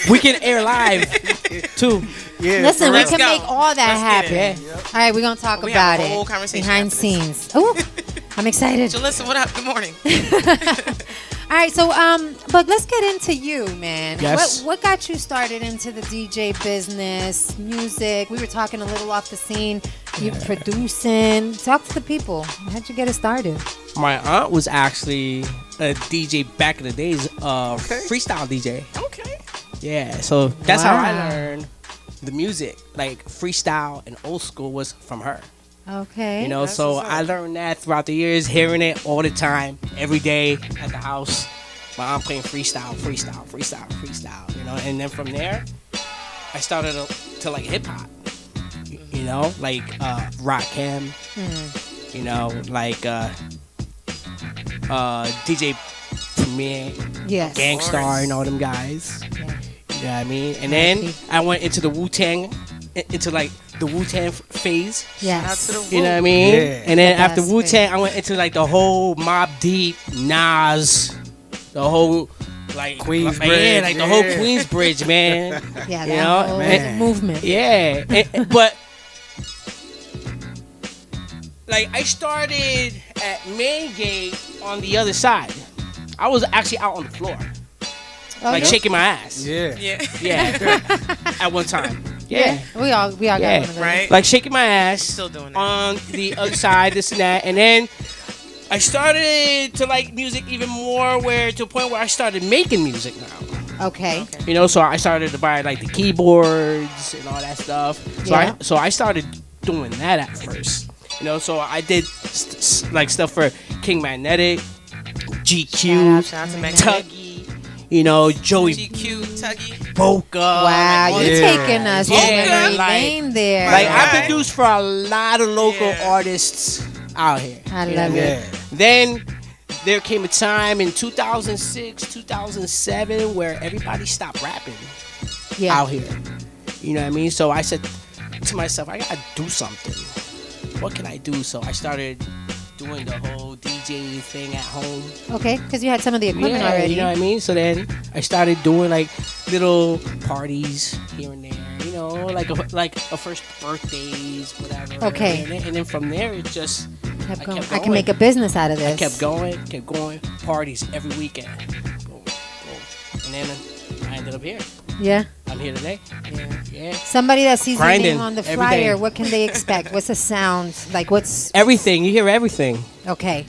D: we can air live too.
F: yeah.
B: Listen, we
C: Let's
B: can
C: go.
B: make all that
C: Let's get
B: happen.
C: it.
B: All right, we're going to talk
C: We have
B: about
C: a whole
B: it
C: conversation
B: behind
C: after this.
B: scenes. Ooh, I'm excited.
C: Jalissa, what up? Good morning.
B: All right, so but let's get into you, man.
D: Yes.
B: What got you started into the DJ business, music? We were talking a little off the scene. You producing. Talk to the people. How'd you get it started?
D: My aunt was actually a DJ back in the days, freestyle DJ.
C: Okay.
D: Yeah, so that's how I
B: Wow.
D: learned the music. Like freestyle and old school was from her.
B: Okay.
D: You know,
C: That's
D: so
C: what's up.
D: I learned that throughout the years, hearing it all the time, every day at the house. My aunt playing freestyle. You know, and then from there, I started to like hip hop. You know, like Rakim. You know, like DJ Premier,
B: Yes.
D: Gangstar, and all them guys.
B: Yeah.
D: You know what I mean? And then I went into the Wu-Tang, into like the Wu-Tang phase.
B: Yes.
C: Shout out to the
D: You know what I mean?
F: Yeah.
D: And then
B: The
D: after
B: best
D: Wu-Tang, I went into like the whole Mobb Deep, Nas, the whole like
F: Queensbridge,
D: yeah, like the whole
F: yeah.
D: Queensbridge, man.
B: Yeah,
D: You
B: that
D: know,
B: whole
F: man.
B: movement.
D: Yeah, but like I started at Maingate on the other side. I was actually out on the floor, like shaking my ass.
F: Yeah.
C: Yeah.
D: Yeah, at one time. Yeah.
B: We all
D: Yeah.
B: got one of those.
C: Right.
D: Like shaking my ass.
C: Still doing that.
D: On the other side, this and that, and then I started to like music even more, where to a point where I started making music now.
B: Okay.
D: You know, so I started to buy like the keyboards and all that stuff. So
B: Yeah.
D: I started doing that at first. You know, so I did like stuff for King Magnetic, GQ,
C: Shout out to Magnetic.
D: Tuggy, you know, Joey
C: GQ, Tuggy.
D: Boca.
B: Wow,
D: like,
B: you're
F: Yeah.
B: taking us to
D: Yeah,
B: memory
D: like-
B: lane there.
D: Like I
C: Right.
D: produced for a lot of local
C: Yeah.
D: artists out here.
B: I
D: You know
B: love
D: what
B: it.
F: Yeah.
D: Then there came a time in 2006, 2007 where everybody stopped rapping
B: Yeah.
D: out here. You know what I mean? So I said to myself, I gotta do something. What can I do? So I started doing the whole DJ thing at home.
B: Okay, because you had some of the equipment
D: Yeah,
B: already.
D: you know what I mean? So then I started doing like little parties here and there, you know, like a first birthdays, whatever.
B: Okay.
D: And then from there, it just
B: Kept
D: I
B: going.
D: kept
B: I can
D: going.
B: make a business out of this.
D: I kept going, parties every weekend. Boom, boom. And then I ended up here.
B: Yeah.
D: I'm here today. Yeah.
B: Somebody that sees your
D: Grinding
B: name on the
D: every
B: flyer,
D: day.
B: what can they expect? What's the sound? Like what's
D: Everything. You hear everything.
B: okay?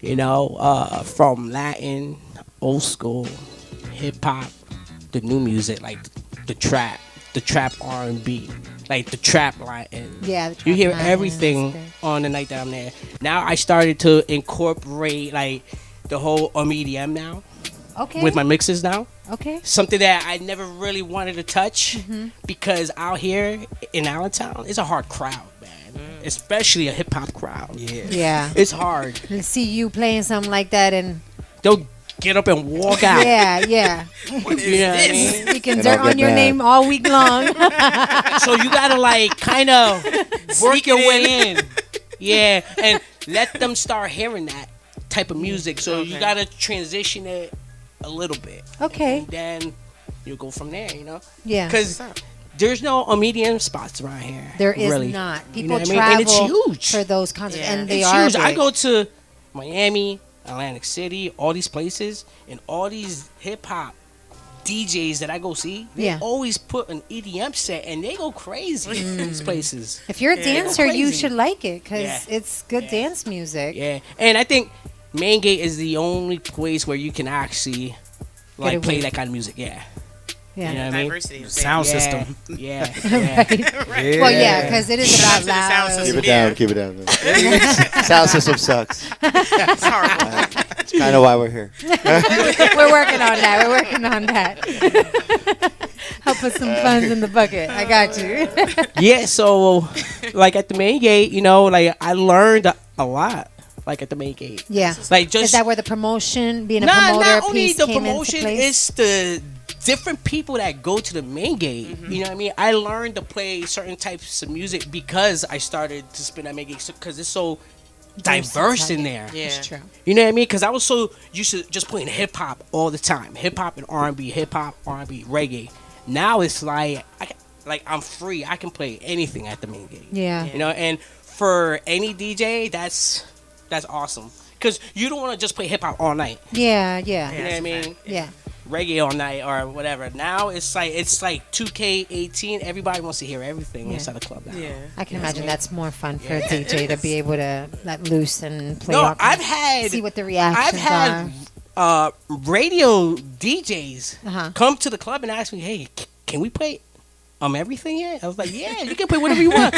D: You know, from Latin, old school, hip hop, the new music, like the trap R&B, like the trap Latin.
B: Yeah, the
D: You
B: trap
D: hear
B: Latin,
D: everything
B: that's
D: on the night that I'm there. Now I started to incorporate like the whole EDM now
B: Okay.
D: with my mixes now.
B: okay.
D: Something that I never really wanted to touch
B: Mm-hmm.
D: because out here in Allentown, it's a hard crowd, man. Especially a hip hop crowd.
F: Yeah.
B: Yeah.
D: It's hard.
B: To see you playing something like that, and
D: They'll get up and walk out.
B: yeah, yeah,
C: What is
D: You know what I
C: this?
D: mean?
B: you can
E: And
B: dirt
E: I'll get
B: on your
E: mad.
B: name all week long.
D: So you gotta like kind of work
C: Sneak
D: your
C: it
D: way in. Yeah, and let them start hearing that type of music. So you
C: Okay.
D: gotta transition it a little bit.
B: Okay.
D: And then you go from there, you know?
B: Yeah.
D: Because there's no medium spots around here.
B: There is
D: really.
B: not.
D: You
B: People
D: know what I mean?
B: travel
D: And it's huge.
B: for those concerts,
C: Yeah.
B: and they
D: It's
B: are
D: huge. I
B: big.
D: go to Miami, Atlantic City, all these places, and all these hip hop DJs that I go see, they
B: Yeah.
D: always put an EDM set and they go crazy in these places.
B: If you're a
C: Yeah.
B: dancer, you
D: Crazy.
B: should like it because
D: Yeah.
B: it's good
D: Yeah.
B: dance music.
D: Yeah, and I think Maingate is the only place where you can actually like play
B: away.
D: that kind of music. Yeah,
B: Yeah.
D: you know what I mean?
C: Diversity. of
F: Sound
D: Yeah,
F: system.
D: Yeah, yeah.
C: Right.
B: Well, yeah, because it is
C: Shout out
B: about
C: to the sound
B: loud.
C: system.
E: Keep it down. Keep it down. Sound system sucks.
C: It's horrible.
E: It's kind of why we're here.
B: We're working on that. We're working on that. I'll put some funds in the bucket. I got you.
D: Yeah, so like at the Maingate, you know, like I learned a lot. Like at the Maingate,
B: Yeah.
D: like just
B: Is that where the promotion, being a
D: not
B: promoter
D: only
B: piece
D: the
B: came
D: promotion,
B: into place?
D: it's the different people that go to the Maingate. You know what I mean? I learned to play certain types of music because I started to spin at Maingate because it's so diverse in there.
C: Yeah.
B: It's true.
D: You know what I mean? Because I was so used to just playing hip hop all the time, hip hop and R&B, hip hop, R&B, reggae. Now it's like I'm free. I can play anything at the Maingate.
B: Yeah.
D: You know, and for any DJ, that's awesome. because you don't want to just play hip hop all night.
B: Yeah.
D: You know what I mean?
B: Yeah.
D: Reggae all night or whatever. Now it's like 2K18. Everybody wants to hear everything inside the club now.
C: Yeah.
B: I can imagine that's more fun for a DJ to be able to let loose and play.
D: No, I've had
B: see what the reactions
D: are. Radio DJs come to the club and ask me, "Hey, can we play everything yet?" I was like, "Yeah, you can play whatever you want."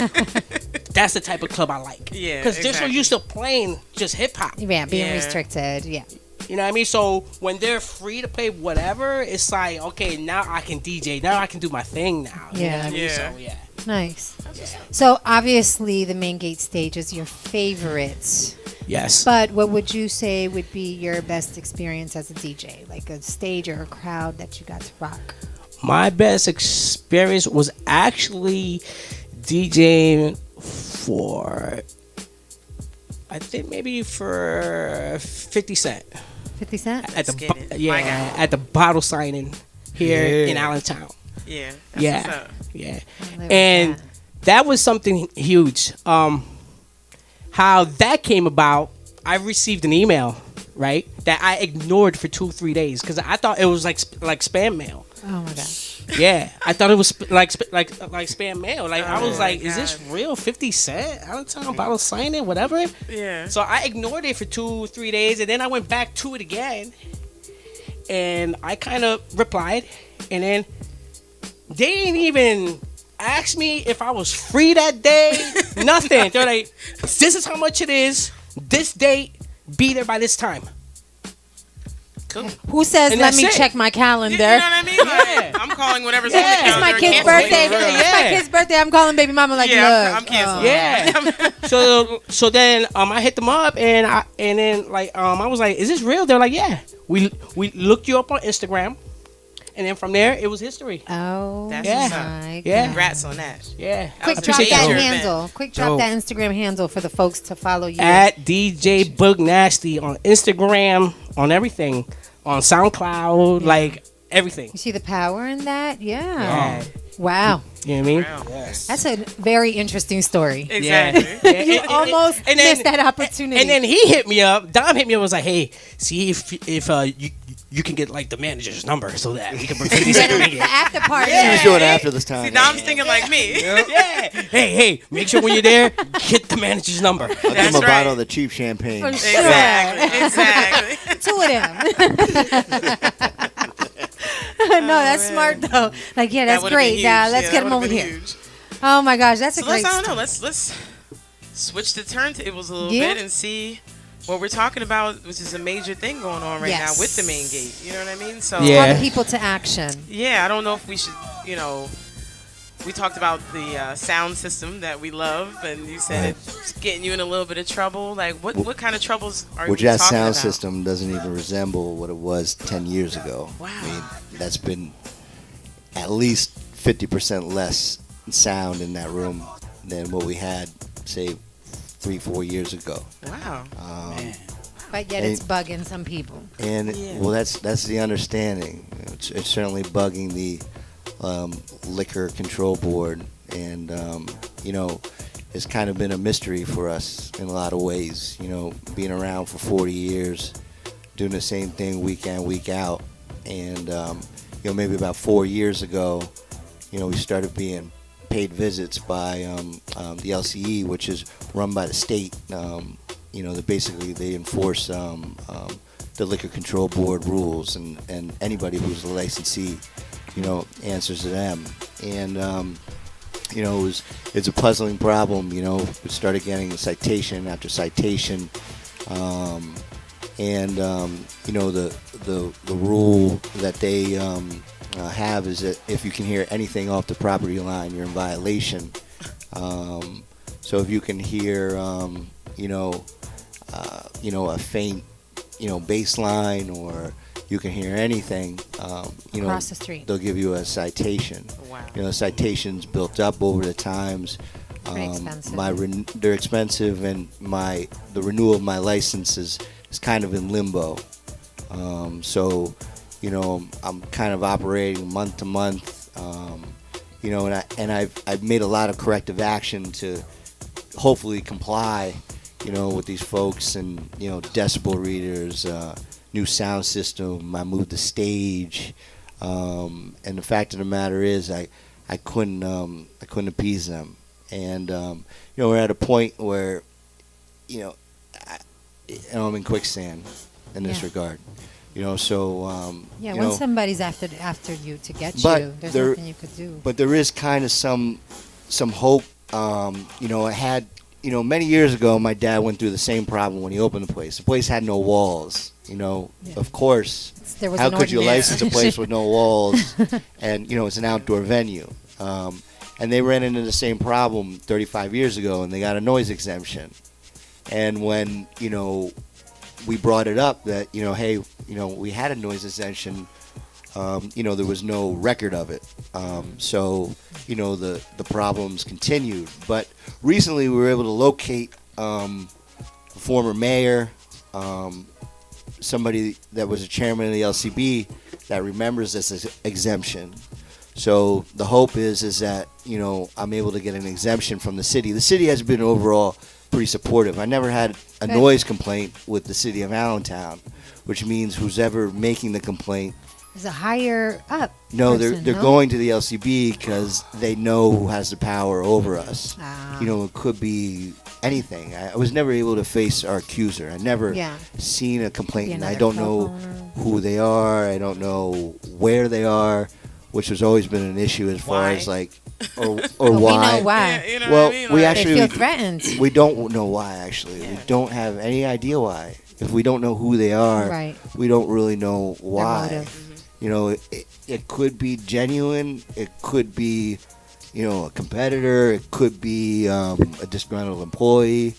D: That's the type of club I like.
C: Yeah,
D: because they're so used to playing just hip hop.
B: Yeah, being restricted. Yeah.
D: You know what I mean? So when they're free to play whatever, it's like, okay, now I can DJ. Now I can do my thing now. You know what I mean? So, yeah.
B: Nice. So obviously the Maingate stage is your favorite.
D: Yes.
B: But what would you say would be your best experience as a DJ? Like a stage or a crowd that you got to rock?
D: My best experience was actually DJing for, I think maybe for 50 Cent.
B: 50 Cent?
D: At the bottle signing here in Allentown.
C: Yeah.
D: Yeah. And that was something huge. How that came about, I received an email, right, that I ignored for 2-3 days because I thought it was like spam mail.
B: Oh my gosh.
D: Yeah, I thought it was like spam mail. Like I was like, is this real? 50 Cent? Allentown bottle signing, whatever.
C: Yeah.
D: So I ignored it for 2-3 days, and then I went back to it again, and I kind of replied, and then they didn't even ask me if I was free that day. Nothing. They're like, this is how much it is. This date. Be there by this time. Cool.
B: Who says, let me check my calendar?
C: You know what I mean? Like, I'm calling whatever's on the calendar.
B: It's my kid's birthday. It's my kid's birthday. I'm calling baby mama like, look.
C: I'm canceling.
D: Yeah. so then I hit them up and then I was like, is this real? They're like, yeah. We looked you up on Instagram. And then from there, it was history.
B: Oh,
C: that's
B: my God.
D: Yeah.
C: Congrats on that.
D: Yeah.
B: Quick drop that handle. Quick drop that Instagram handle for the folks to follow you.
D: At DJ Book Nasty on Instagram, on everything. On SoundCloud, like everything.
B: You see the power in that? Yeah. Wow.
D: You know what I mean?
C: Wow.
D: Yes.
B: That's a very interesting story.
C: Exactly.
B: Yeah. You almost missed that opportunity.
D: And then he hit me up. Dom hit me up and was like, hey, see if you can get like the manager's number so that we can bring 50 Cent to
B: the after party.
E: She was doing it after this time.
C: See, Dom's thinking like me.
D: Yeah. Hey, make sure when you're there, get the manager's number.
E: I'll give him a bottle of the cheap champagne.
B: For sure.
C: Exactly.
B: Two of them. No, that's smart though. Like, yeah, that's great. Now let's get him over here. Huge. Oh my gosh, that's a great.
C: I don't know. Let's switch the turntables a little bit and see what we're talking about, which is a major thing going on right now with the Maingate. You know what I mean? So
B: call the people to action. Yeah,
C: I don't know if we should. We talked about the sound system that we love, and you said it's getting you in a little bit of trouble. Like, what kind of troubles are you talking about?
E: Which that sound system doesn't even resemble what it was 10 years ago.
C: Wow.
E: I mean, that's been at least 50% less sound in that room than what we had, say, 3-4 years ago.
C: Wow.
B: But yet it's bugging some people.
E: And, well, that's the understanding. It's certainly bugging the liquor control board, and it's kind of been a mystery for us in a lot of ways. Being around for 40 years, doing the same thing week in, week out, and maybe about 4 years ago, we started being paid visits by the LCE, which is run by the state. Basically they enforce the liquor control board rules, and anybody who's a licensee answers to them. And it's a puzzling problem. We started getting citation after citation, and the rule that they have is that if you can hear anything off the property line, you're in violation. So if you can hear a faint bass line, or you can hear anything,
B: across the street,
E: they'll give you a citation.
C: Wow.
E: Citations built up over the times.
B: Expensive.
E: They're expensive, and the renewal of my license is kind of in limbo. So, I'm kind of operating month to month. And I've made a lot of corrective action to hopefully comply, with these folks and, decibel readers, new sound system. I moved the stage. And the fact of the matter is I couldn't appease them. And, we're at a point where, I'm in quicksand in this regard.
B: When somebody's after you to get
E: but
B: you, there's nothing you could do.
E: But there is kind of some hope. I had, many years ago, my dad went through the same problem when he opened the place. The place had no walls. Of course, how could you license a place with no walls? And, it's an outdoor venue. And they ran into the same problem 35 years ago, and they got a noise exemption. And when, we brought it up that, hey, we had a noise exemption, there was no record of it. So, the problems continued. But recently we were able to locate a former mayor, somebody that was a chairman of the LCB that remembers this exemption. So the hope is that, I'm able to get an exemption from the city. The city has been overall pretty supportive. I never had a noise complaint with the city of Allentown, which means who's ever making the complaint
B: is a higher up.
E: No,
B: person,
E: they're going to the LCB because they know who has the power over us. It could be anything. I was never able to face our accuser. I never seen a complainant. I don't know who they are. I don't know where they are, which has always been an issue as far as like or why.
B: We know why.
C: Yeah,
E: well,
C: what I mean?
E: we
C: Like,
E: actually
B: they feel threatened.
E: We don't know why. Actually, we don't have any idea why. If we don't know who they are, we don't really know why. It could be genuine. It could be, a competitor. It could be a disgruntled employee.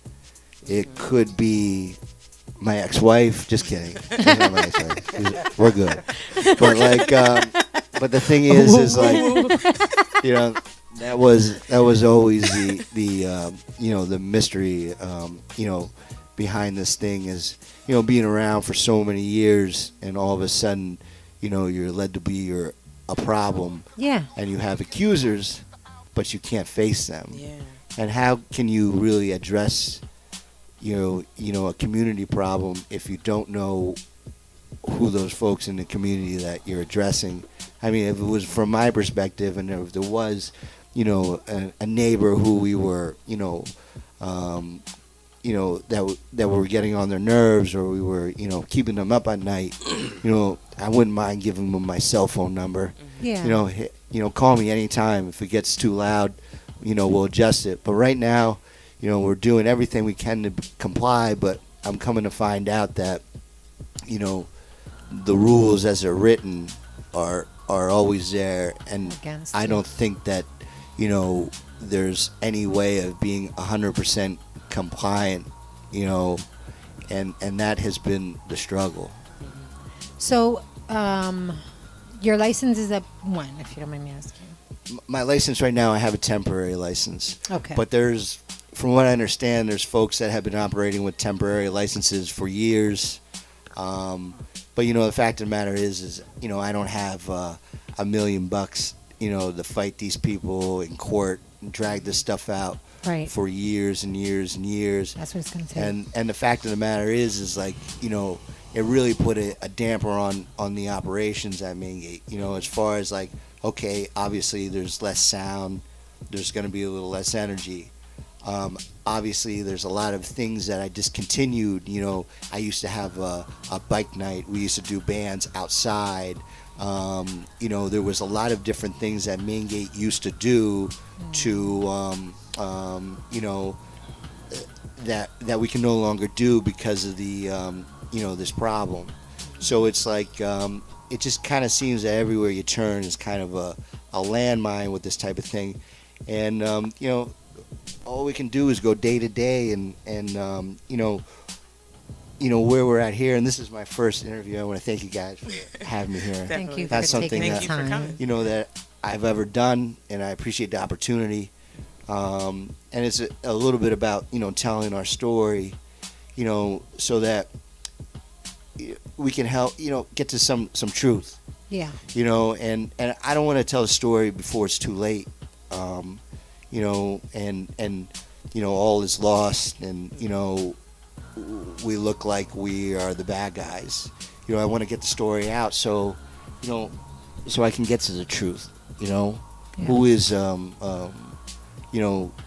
E: It could be my ex-wife. Just kidding. She's not my ex-wife. We're good. But but the thing is like, that was always the mystery, behind this thing is, being around for so many years and all of a sudden, you're led to be a problem.
B: Yeah.
E: And you have accusers, but you can't face them.
C: Yeah.
E: And how can you really address, a community problem if you don't know who those folks in the community that you're addressing? I mean, if it was from my perspective, and if there was, a neighbor who we were, that were getting on their nerves, or we were, keeping them up at night, I wouldn't mind giving them my cell phone number.
B: Yeah.
E: Call me anytime. If it gets too loud, we'll adjust it. But right now, we're doing everything we can to comply, but I'm coming to find out that, the rules as they're written are always there, and I don't think that, there's any way of being 100% compliant, and that has been the struggle.
B: So, your license is up when, if you don't mind me asking?
E: My license right now, I have a temporary license.
B: Okay.
E: But from what I understand, there's folks that have been operating with temporary licenses for years. But the fact of the matter is I don't have $1 million, to fight these people in court and drag this stuff out for years and years and years.
B: That's what it's going to take.
E: And the fact of the matter is like, it really put a damper on the operations at Maingate. As far as like, okay, obviously there's less sound, there's going to be a little less energy. Obviously, there's a lot of things that I discontinued. I used to have a bike night. We used to do bands outside. There was a lot of different things that Maingate used to do to, that we can no longer do because of the, this problem. So it's like, it just kind of seems that everywhere you turn is kind of a landmine with this type of thing. And, all we can do is go day to day and where we're at here. And this is my first interview. I want to thank you guys for having me here.
B: Thank you
E: That's
B: for
E: something
B: taking
E: that,
B: the time.
E: that I've ever done, and I appreciate the opportunity. And it's a little bit about, telling our story, so that we can help, get to some truth.
B: Yeah.
E: And I don't want to tell the story before it's too late. And all is lost, and we look like we are the bad guys. I want to get the story out, so so I can get to the truth. Who is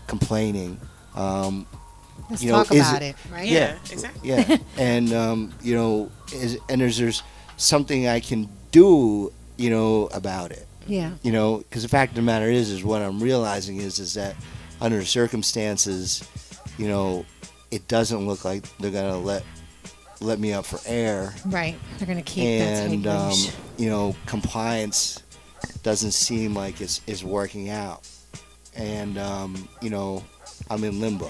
E: complaining.
B: Let's talk about it, right?
C: Yeah, exactly.
E: Yeah, and and there's something I can do, about it.
B: Yeah.
E: Because the fact of the matter is what I'm realizing is that under the circumstances, it doesn't look like they're gonna let me up for air.
B: Right. They're gonna keep that
E: And
B: leash.
E: compliance doesn't seem like it's working out, and I'm in limbo.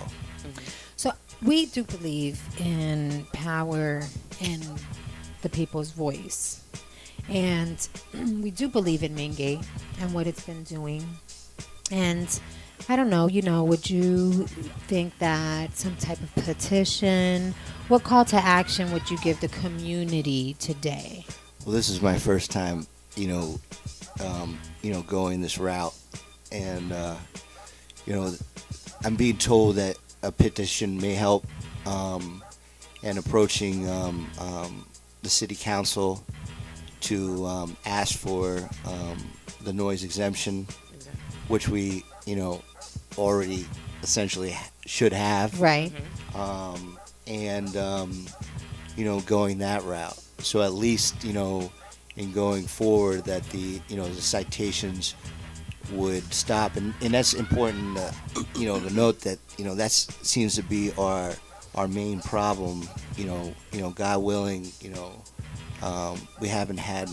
B: So we do believe in power in the people's voice. And we do believe in Maingate and what it's been doing. And I don't know, would you think that some type of petition, what call to action would you give the community today?
E: Well, this is my first time, going this route. And, I'm being told that a petition may help, and approaching the city council to ask for the noise exemption, which we, already essentially should have.
B: Right.
E: And, going that route. So at least, in going forward that the citations would stop. And that's important, to note that, that seems to be our main problem. God willing, we haven't had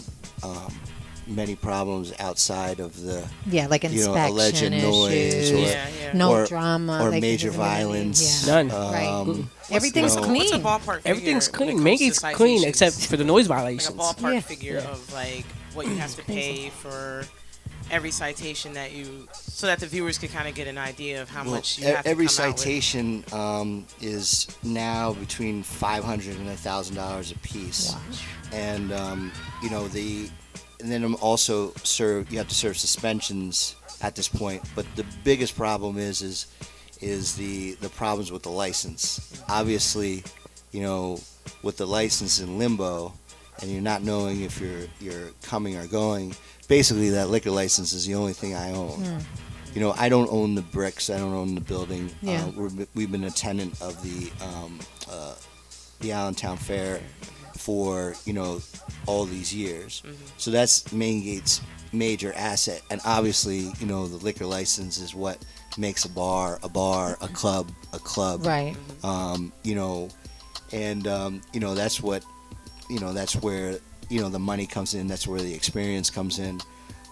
E: many problems outside of the
B: like inspection
E: alleged
B: issues,
E: noise
B: no drama,
E: or
B: like
E: major
B: there's gonna be-
E: violence.
B: Yeah.
D: None.
B: Right. Everything's
C: What's
B: clean.
C: a ballpark
D: Everything's
C: figure when
D: clean.
C: it comes to
D: Mangate's clean
C: citations?
D: except for the noise
C: Like a
D: violations.
C: ballpark
B: Yeah.
C: figure
D: Yeah.
C: of like what you have to pay for every citation so that the viewers can kind of get an idea of how much you have to
E: every
C: come out with.
E: citation is now between $500 and $1,000 a piece.
B: Wow.
E: And and then also you have to serve suspensions at this point. But the biggest problem is the problems with the license. Obviously, with the license in limbo, and you're not knowing if you're coming or going. Basically, that liquor license is the only thing I own. I don't own the bricks. I don't own the building.
B: Yeah.
E: We've been a tenant of the Allentown Fair for all these years. So that's Maingate's major asset, and obviously the liquor license is what makes a bar, a club.
B: Right.
E: That's what that's where the money comes in. That's where the experience comes in.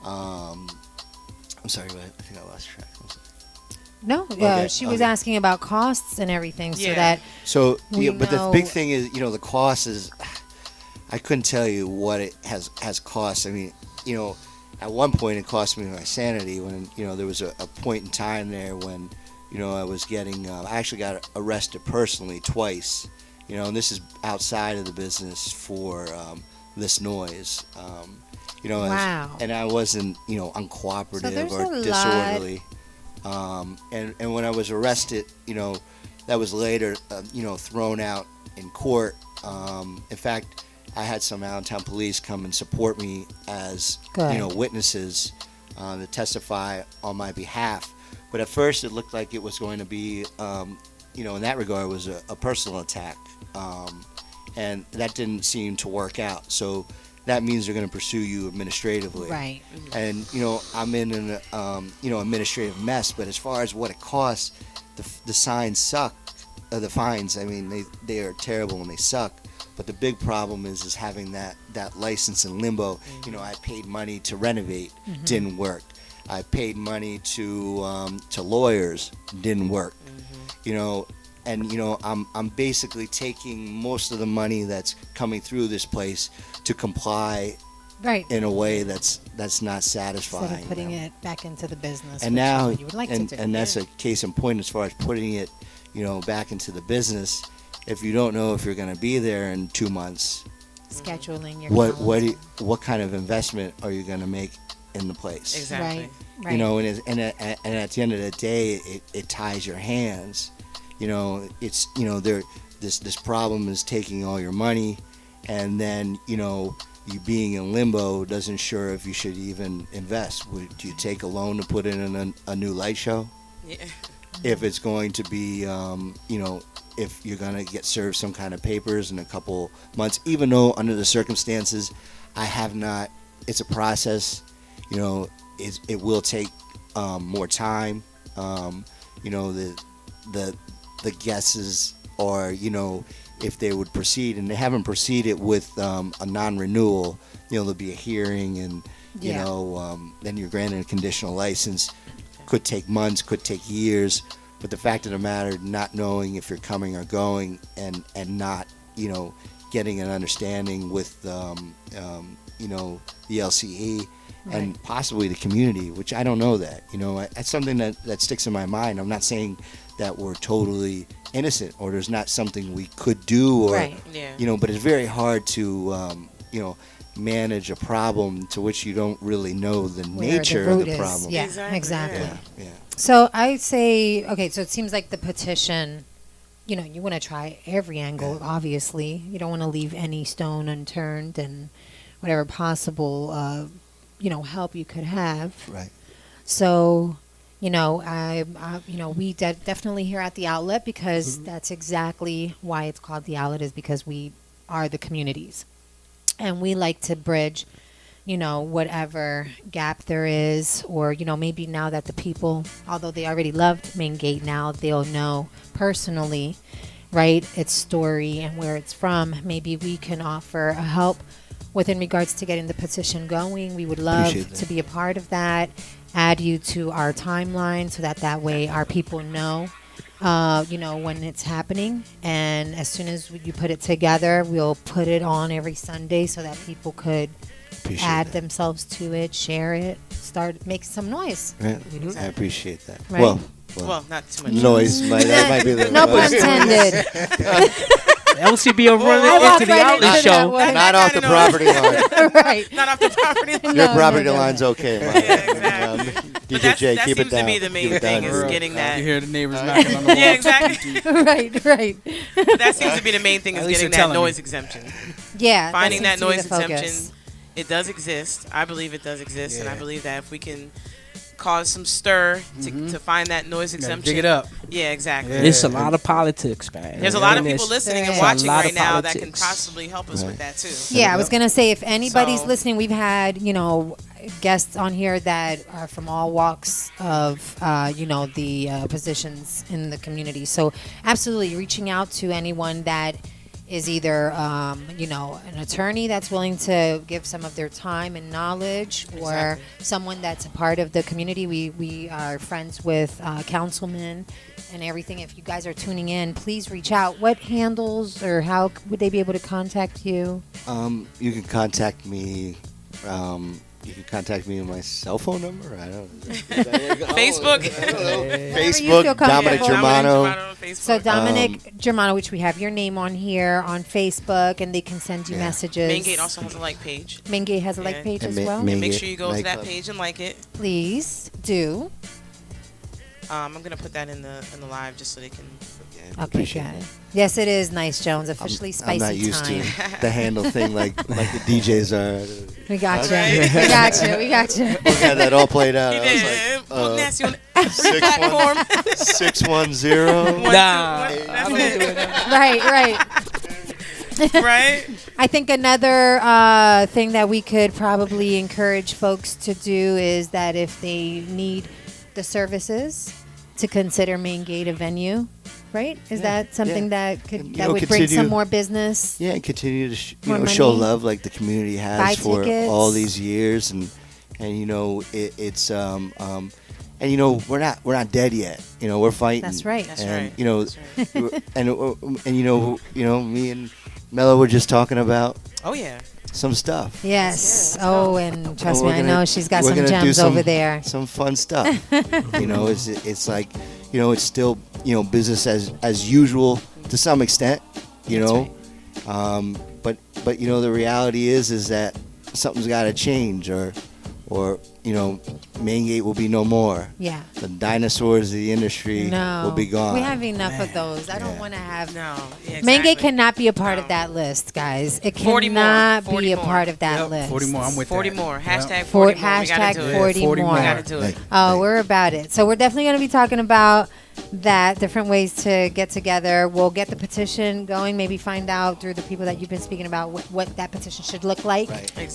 E: I'm sorry, but I think I lost track.
B: No,
E: Okay,
B: she was
E: okay.
B: asking about costs and everything, so
C: Yeah.
B: that
E: So,
B: We
E: but the
B: know-
E: big thing is, the cost is, I couldn't tell you what it has cost. I mean, at one point it cost me my sanity when, there was a point in time there when, I was getting, I actually got arrested personally twice, and this is outside of the business for this noise.
B: Wow.
E: And I wasn't,
B: So
E: uncooperative
B: there's
E: or
B: a lot-
E: disorderly. And when I was arrested, that was later, thrown out in court. In fact, I had some Allentown police come and support me as,
B: Good.
E: witnesses to testify on my behalf. But at first, it looked like it was going to be, in that regard, was a personal attack. And that didn't seem to work out. So that means they're going to pursue you administratively.
B: right.
E: And I'm in an administrative mess. But as far as what it costs, the signs suck. The fines, I mean, they are terrible and they suck. But the big problem is having that license in limbo. I paid money to renovate, didn't work. I paid money to lawyers, didn't work. I'm basically taking most of the money that's coming through this place to comply
B: Right.
E: in a way that's not satisfying.
B: Instead of putting it back into the business,
E: And
B: which is
E: now,
B: what you would like to do.
E: and that's a case in point as far as putting it, back into the business. If you don't know if you're going to be there in 2 months,
B: scheduling your
E: what
B: calendar.
E: what kind of investment are you going to make in the place.
C: Exactly.
B: Right.
E: You know, and at the end of the day, it ties your hands. You know, it's, you know, this problem is taking all your money, and then, you know, you being in limbo doesn't sure if you should even invest. Do you take a loan to put in a new light show?
C: Yeah.
E: If it's going to be, you know, if you're going to get served some kind of papers in a couple months, even though under the circumstances, I have not, it's a process, you know, it will take more time. You know, the guesses, or, you know, if they would proceed, and they haven't proceeded with a non-renewal, you know, there'll be a hearing, and, you know, then you're granted a conditional license. Could take months, could take years, but the fact of the matter, not knowing if you're coming or going, and not, you know, getting an understanding with, you know, the LCE, and possibly the community, which I don't know that, you know, that's something that sticks in my mind. I'm not saying that we're totally innocent, or there's not something we could do, or, you know, but it's very hard to, you know, manage a problem to which you don't really know the nature of the problem.
B: Yeah,
C: Exactly.
B: exactly. So I say, okay, so it seems like the petition, you know, you want to try every angle, obviously. You don't want to leave any stone unturned, and whatever possible, you know, help you could have.
E: Right.
B: So, you know, you know, we definitely here at the outlet, because that's exactly why it's called the outlet, is because we are the communities. And we like to bridge, you know, whatever gap there is, or, you know, maybe now that the people, although they already loved Maingate, now they'll know personally, right, its story and where it's from. Maybe we can offer a help within regards to getting the petition going. We would love to be a part of that, add you to our timeline, so that way our people know, you know, when it's happening. And as soon as you put it together, we'll put it on every Sunday so that people could add themselves to it, share it, start making some noise.
E: Right. I appreciate that.
B: Right.
E: Well,
C: not too much
E: noise. That might be the
B: No pun intended.
D: LCB will run into the outlet show.
E: Not off the property line.
B: Right.
C: Not off the property line.
E: Your property line's okay, Mike.
C: Exactly.
E: DJ J,
C: that
E: keep it
C: seems
E: down.
C: to be the main
E: Keep it
C: thing,
E: down.
C: is getting that.
F: You hear the neighbors knocking on the wall.
C: Yeah, exactly.
B: Right.
C: That seems to be the main thing,
F: At
C: is
F: least
C: getting
F: they're
C: that
F: telling
C: noise
F: me.
C: exemption.
B: Yeah.
C: Finding that
B: seems to be
C: noise
B: the focus.
C: exemption, it does exist. I believe it does exist, and I believe that if we can cause some stir to find that noise exemption.
F: Dig it up.
C: Yeah, exactly.
F: Yeah.
D: It's a lot of politics, man.
C: There's a lot of
D: And
C: people listening and
B: There's a
C: watching
D: lot
C: right
D: of
C: now that can
D: politics.
C: possibly help us with that too.
B: Yeah, I was going to say, if anybody's
C: So-
B: listening, we've had, you know, guests on here that are from all walks of, you know, the positions in the community. So absolutely reaching out to anyone that is either, you know, an attorney that's willing to give some of their time and knowledge, or someone that's a part of the community. We are friends with councilmen and everything. If you guys are tuning in, please reach out. What handles, or how would they be able to contact you?
E: You can contact me. You can contact me on my cell phone number. I don't know.
C: Facebook.
E: Facebook,
B: feel
E: Dominic
B: comfortable.
E: Germano.
B: So Dominic Germano, which we have your name on here on Facebook, and they can send you messages.
C: Maingate also has a like page.
B: Maingate has a like page
E: And
B: as well.
C: And make
E: Maingate
C: sure you go to that
E: Nightclub.
C: page and like it.
B: Please do.
C: I'm gonna put that in the live just so they can.
B: Okay,
E: Appreciate
B: got it.
E: that.
B: Yes, it is nice, Jones. Officially spicy
E: I'm not used
B: time.
E: to the handle thing like the DJs are.
B: We got you.
C: Right?
B: We got you. We got you.
E: We had that all played out.
C: He
E: I was
C: did.
E: like,
C: Look nasty on
E: six
C: platform.
E: 610.
C: One,
D: Nah,
C: two,
D: I don't
C: that's
D: do
C: it.
B: Right.
C: Right?
B: I think another thing that we could probably encourage folks to do is that if they need the services, to consider Maingate a venue, right? Is that something that could
E: And,
B: that would bring
E: continue-
B: some more business?
E: Yeah, and continue to
B: More
E: show
B: money.
E: love like the community has
B: Buy
E: for
B: tickets.
E: all these years, and you know it's and you know we're not dead yet. You know, we're fighting.
B: That's right.
C: That's
E: and
C: right.
E: you know
C: That's right.
E: and you know me and Mello were just talking about
C: Oh yeah.
E: some stuff.
B: Yes.
C: Yeah,
B: Oh, and trust
E: We're
B: me, I
E: gonna-
B: know she's got
E: we're
B: some
E: gonna do
B: gems over there.
E: Some fun stuff. You know, it's like, you know, it's still, you know, business as usual to some extent. You know, but you know the reality is that something's got to change, or or Maingate will be no more.
B: Yeah.
E: The dinosaurs of the industry will be gone.
B: We have enough of those. I don't want to have.
C: No. Yeah,
B: Maingate
C: exactly.
B: cannot be a part of that list, guys. It
C: 40 more.
B: cannot
C: 40
B: be a
C: more.
B: part of that
F: Yep,
B: list.
F: 40 more. I'm with
C: 40
F: that.
C: more.
F: Yep.
C: Hashtag 40 more. We gotta
B: Hashtag
C: do it.
B: 40
F: 40
B: more.
F: more.
C: We gotta do it.
B: Oh, we're about it. So we're definitely going to be talking about that, different ways to get together. We'll get the petition going, maybe find out through the people that you've been speaking about what that petition should look like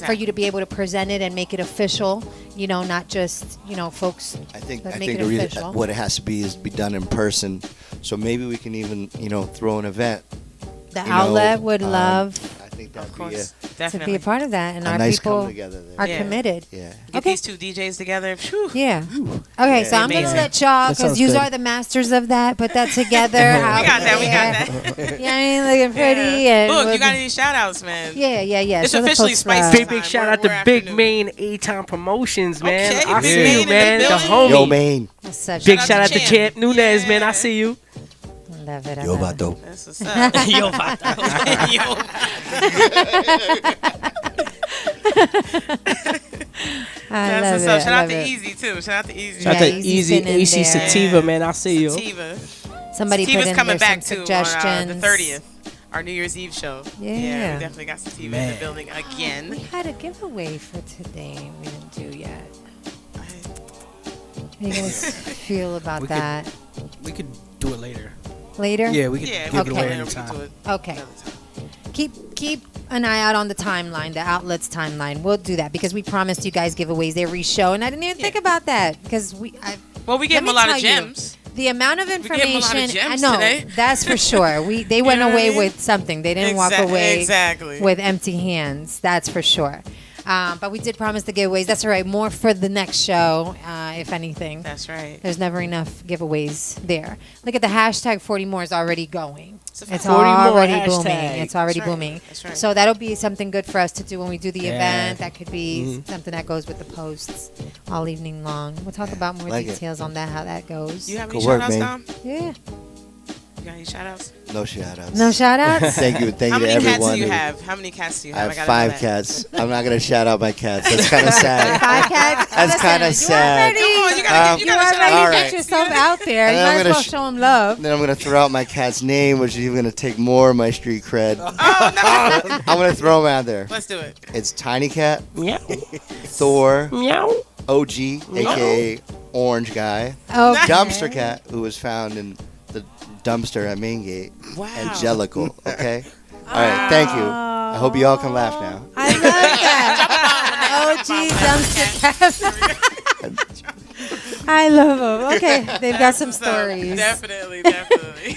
B: for you to be able to present it and make it official, not just, folks.
E: I think
B: make
E: the
B: it
E: reason
B: official.
E: what it has to be is be done in person. So maybe we can even throw an event.
B: The outlet would love
E: I think that'd
C: Of
E: be
C: course.
B: to
C: Definitely.
B: be a part of that, and
E: a
B: our
E: nice
B: people
E: come together there.
B: are
C: Yeah.
B: committed.
E: Yeah.
C: Get
B: Okay.
C: these two DJs together. Phew.
B: Yeah. Okay, so I'm going to
C: Amazing.
B: let y'all,
D: That
B: because
D: sounds
B: you
D: good.
B: are the masters of that, put that together.
C: We got that. We got that.
B: Yeah, I ain't looking pretty.
C: Yeah.
B: And
C: Look,
B: we'll
C: you got
B: be-
C: any shout outs, man?
B: Yeah.
C: It's
B: So the
C: officially
B: folks,
C: spicy.
D: Big
C: Time.
D: shout
C: We're-
D: out to
C: we're
D: Big
C: afternoon.
D: Main A-Town Promotions, man.
C: Okay,
D: I
C: Big
D: see
C: Main
D: you,
C: in
D: man.
C: the
D: The
C: building.
D: homie.
E: Yo, Maine.
B: That's such
D: Big
C: Shout
D: shout
C: out
D: out
C: to
D: to
C: Champ.
D: Champ Nunez, man. I
C: Yeah.
D: see you.
B: Love it. I
E: Yo,
B: love it.
E: Vato.
C: That's what's up.
D: Yo, Vato.
B: I
C: That's
B: love
C: what's
B: it.
C: up. Shout
B: I
C: out
B: love
C: to
B: it.
C: Easy, too. Shout out to Easy.
D: Shout out
B: Yeah,
D: to
B: Easy's
D: Easy
B: been in
D: AC
B: there.
D: Sativa, man. I see you.
C: Sativa.
B: Somebody
C: Sativa's
B: put in
C: coming
B: there
C: back,
B: some
C: too,
B: suggestions.
C: on the 30th. Our New Year's Eve show.
B: Yeah.
C: We definitely got Sativa in
F: Man.
C: the building
B: We
C: again.
B: had a giveaway for today. We didn't do yet. How do you guys feel about
F: We could-
B: that?
F: We could do it later.
B: Later?
F: Yeah, we could
C: Yeah,
F: give
B: Okay.
F: it away
C: we
F: anytime.
C: can do it
B: Okay.
C: another time.
B: Keep an eye out on the timeline, the outlet's timeline. We'll do that because we promised you guys giveaways every show, and I didn't even think about that because
C: Well, we gave
B: Let
C: them a
B: me
C: lot of
B: tell you,
C: gems.
B: the amount of
C: gave 'em a lot of
B: information, I
C: gems
B: know
C: today.
B: that's for sure. They went
C: know what I
B: away
C: mean?
B: with something. They didn't walk away
C: Exactly.
B: with empty hands. That's for sure. But we did promise the giveaways. That's all right. More for the next show, if anything.
C: That's right.
B: There's never enough giveaways there. Look at the hashtag 40 more is already going.
C: It's a
B: It's
D: 40 more
B: already
D: hashtag.
B: booming. It's already
C: That's right.
B: booming.
C: That's right.
B: So that'll be something good for us to do when we do the
D: Yeah.
B: event. That could be something that goes with the posts all evening long. We'll talk about more
E: Like it.
B: details on that, how that goes.
C: You have any
E: Good work,
C: shout outs,
E: man.
C: Dom?
B: Yeah.
C: You got any shout outs?
E: No shout outs.
B: No shout outs?
E: Thank you
C: How
E: to
C: many cats
E: everyone.
C: do you
E: who-
C: have? How many cats do you
E: I
C: have?
E: have
C: gotta
E: 5
C: know that.
E: cats. I'm not gonna shout out my cats. That's kind of sad.
B: 5 cats?
E: That's
B: Listen,
E: kinda
B: you
E: sad.
B: already-
C: Come on, you gotta,
B: You
C: you gotta shout
B: already
C: out
E: All
B: got
E: right.
C: cats.
B: yourself out there.
E: And
B: You
E: I'm
B: might as
E: gonna
B: well show them love.
E: Then I'm gonna throw out my cat's name, which is even gonna take more of my street cred.
C: Oh, no.
E: I'm gonna throw him out there.
C: Let's do it.
E: It's Tiny Cat,
D: Meow.
E: Thor,
D: Meow.
E: OG, aka Orange Guy,
B: Okay.
E: Dumpster Cat, who was found in the dumpster at Maingate,
C: Wow.
E: Angelical. Okay. All right. Thank you. I hope you all can laugh now.
B: I love that. OG dumpster cat. I love them. Okay, they've got some
C: So,
B: stories.
C: definitely.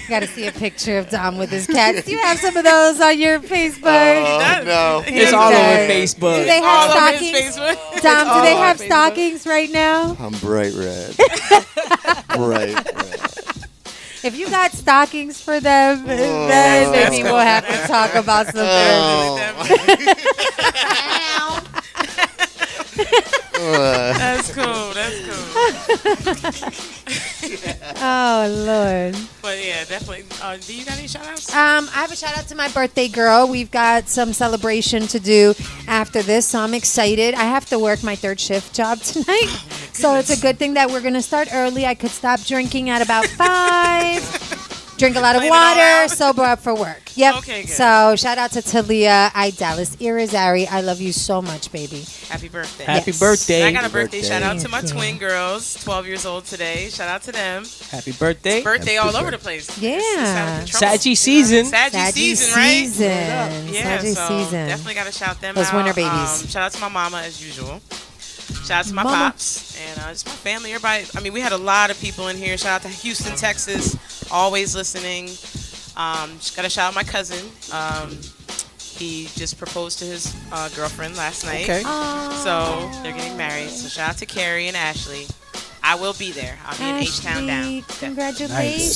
B: Got to see a picture of Dom with his cats. Do you have some of those on your Facebook?
E: No.
D: It's all over
B: Okay.
D: Facebook.
B: Do they
C: All
B: have
C: over his
B: stockings?
C: Facebook.
B: Dom, do
D: all
B: they
D: on
B: have
D: Facebook.
B: stockings right now?
E: I'm bright red. Bright red.
B: If you got stockings for them, then
C: that's
B: maybe
C: cool.
B: we'll have to talk about some
C: That's cool.
B: Oh, Lord.
C: But yeah, definitely. Do you got any shout outs?
B: I have a shout out to my birthday girl. We've got some celebration to do after this, so I'm excited. I have to work my 3rd shift job tonight, so it's a good thing that we're going to start early. I could stop drinking at about 5. Drink a lot of
C: Plan it all
B: water,
C: out.
B: sober up for work. Yep.
C: Okay, good.
B: So shout out to Talia Idalis Irizarry. I love you so much, baby.
C: Happy birthday.
D: Happy
B: Yes.
D: birthday.
C: And I got a birthday
E: Birthday.
C: shout out to my
B: Thank you.
C: twin girls, 12 years old today. Shout out to them.
D: Happy birthday.
C: Birthday all over the place.
B: Yeah.
C: It's out of control.
D: Saggy season.
C: Saggy season, right?
B: season.
C: Yeah,
B: Saggy
C: so
B: season.
C: definitely got to shout them
B: Those
C: out.
B: winter babies.
C: Shout out to my mama as usual. Shout out to my
B: Mama.
C: pops and just my family, everybody. I mean, we had a lot of people in here. Shout out to Houston, Texas, always listening. Just got to shout out my cousin. He just proposed to his girlfriend last night.
F: Okay.
C: So they're getting married. So shout out to Carrie and Ashley. I will be there. I'll be in H-Town down.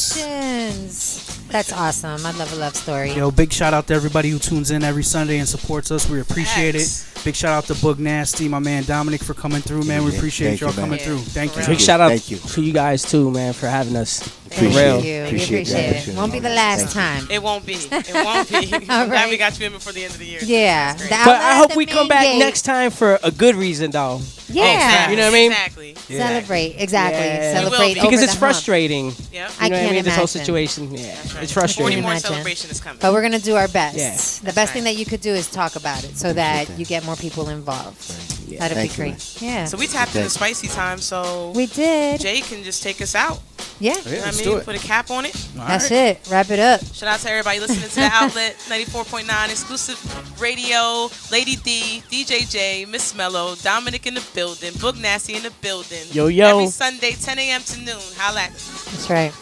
B: Congratulations. That's awesome. I love a love story.
F: Yo, big shout out to everybody who tunes in every Sunday and supports us. We appreciate
C: Yes.
F: it. Big shout out to Boog Nasty, my man Dominic, for coming through, man. We
E: Yeah,
F: appreciate
E: thank
F: y'all
E: you, man.
F: coming
C: Yeah,
F: through. Thank
C: for
F: you.
C: real.
D: Big shout out
E: Thank you.
D: to you guys too, man, for having us.
B: Thank
D: real.
B: you. We
E: Appreciate
B: appreciate
E: that.
B: it. Won't be the last time.
C: It won't be. It won't be. I'm glad
B: right.
C: we got you in before the end of the year.
B: Yeah.
C: That's great.
B: The
D: But
B: outlet
D: I
B: at
D: hope
B: the
D: we come
B: main
D: back
B: gate.
D: next time for a good reason, though.
B: Yeah.
D: You know what I mean?
C: Exactly.
B: Celebrate. Exactly.
D: Yeah.
B: Celebrate
C: We will be.
B: over
D: Because it's
B: the hump.
D: frustrating.
C: Yep.
B: I
D: You know what I
B: can't
D: mean? This whole
B: imagine.
D: situation. Yeah.
C: That's right.
D: It's
C: 40
D: frustrating.
C: more
B: Imagine.
C: celebration is coming.
B: But we're gonna do our best.
D: Yeah.
B: The best thing
C: right.
B: that you could do is talk about it, so that you get more people involved.
D: Yeah.
B: That'd be
E: Thank you,
B: great. Yeah.
C: So we tapped into spicy time, so
B: We did.
C: Jay can just take us out.
B: Yeah.
C: You know what I
F: let's
C: mean?
F: do it.
C: Put a cap on it.
B: That's it. Wrap it up.
C: Shout out to everybody listening to the Outlet 94.9 exclusive radio. Lady D, DJ J, Miss Mello, Dominic in the building, Book Nasty in the building.
D: Yo, yo.
C: Every Sunday, 10 a.m. to noon. Holla at me.
B: That's right.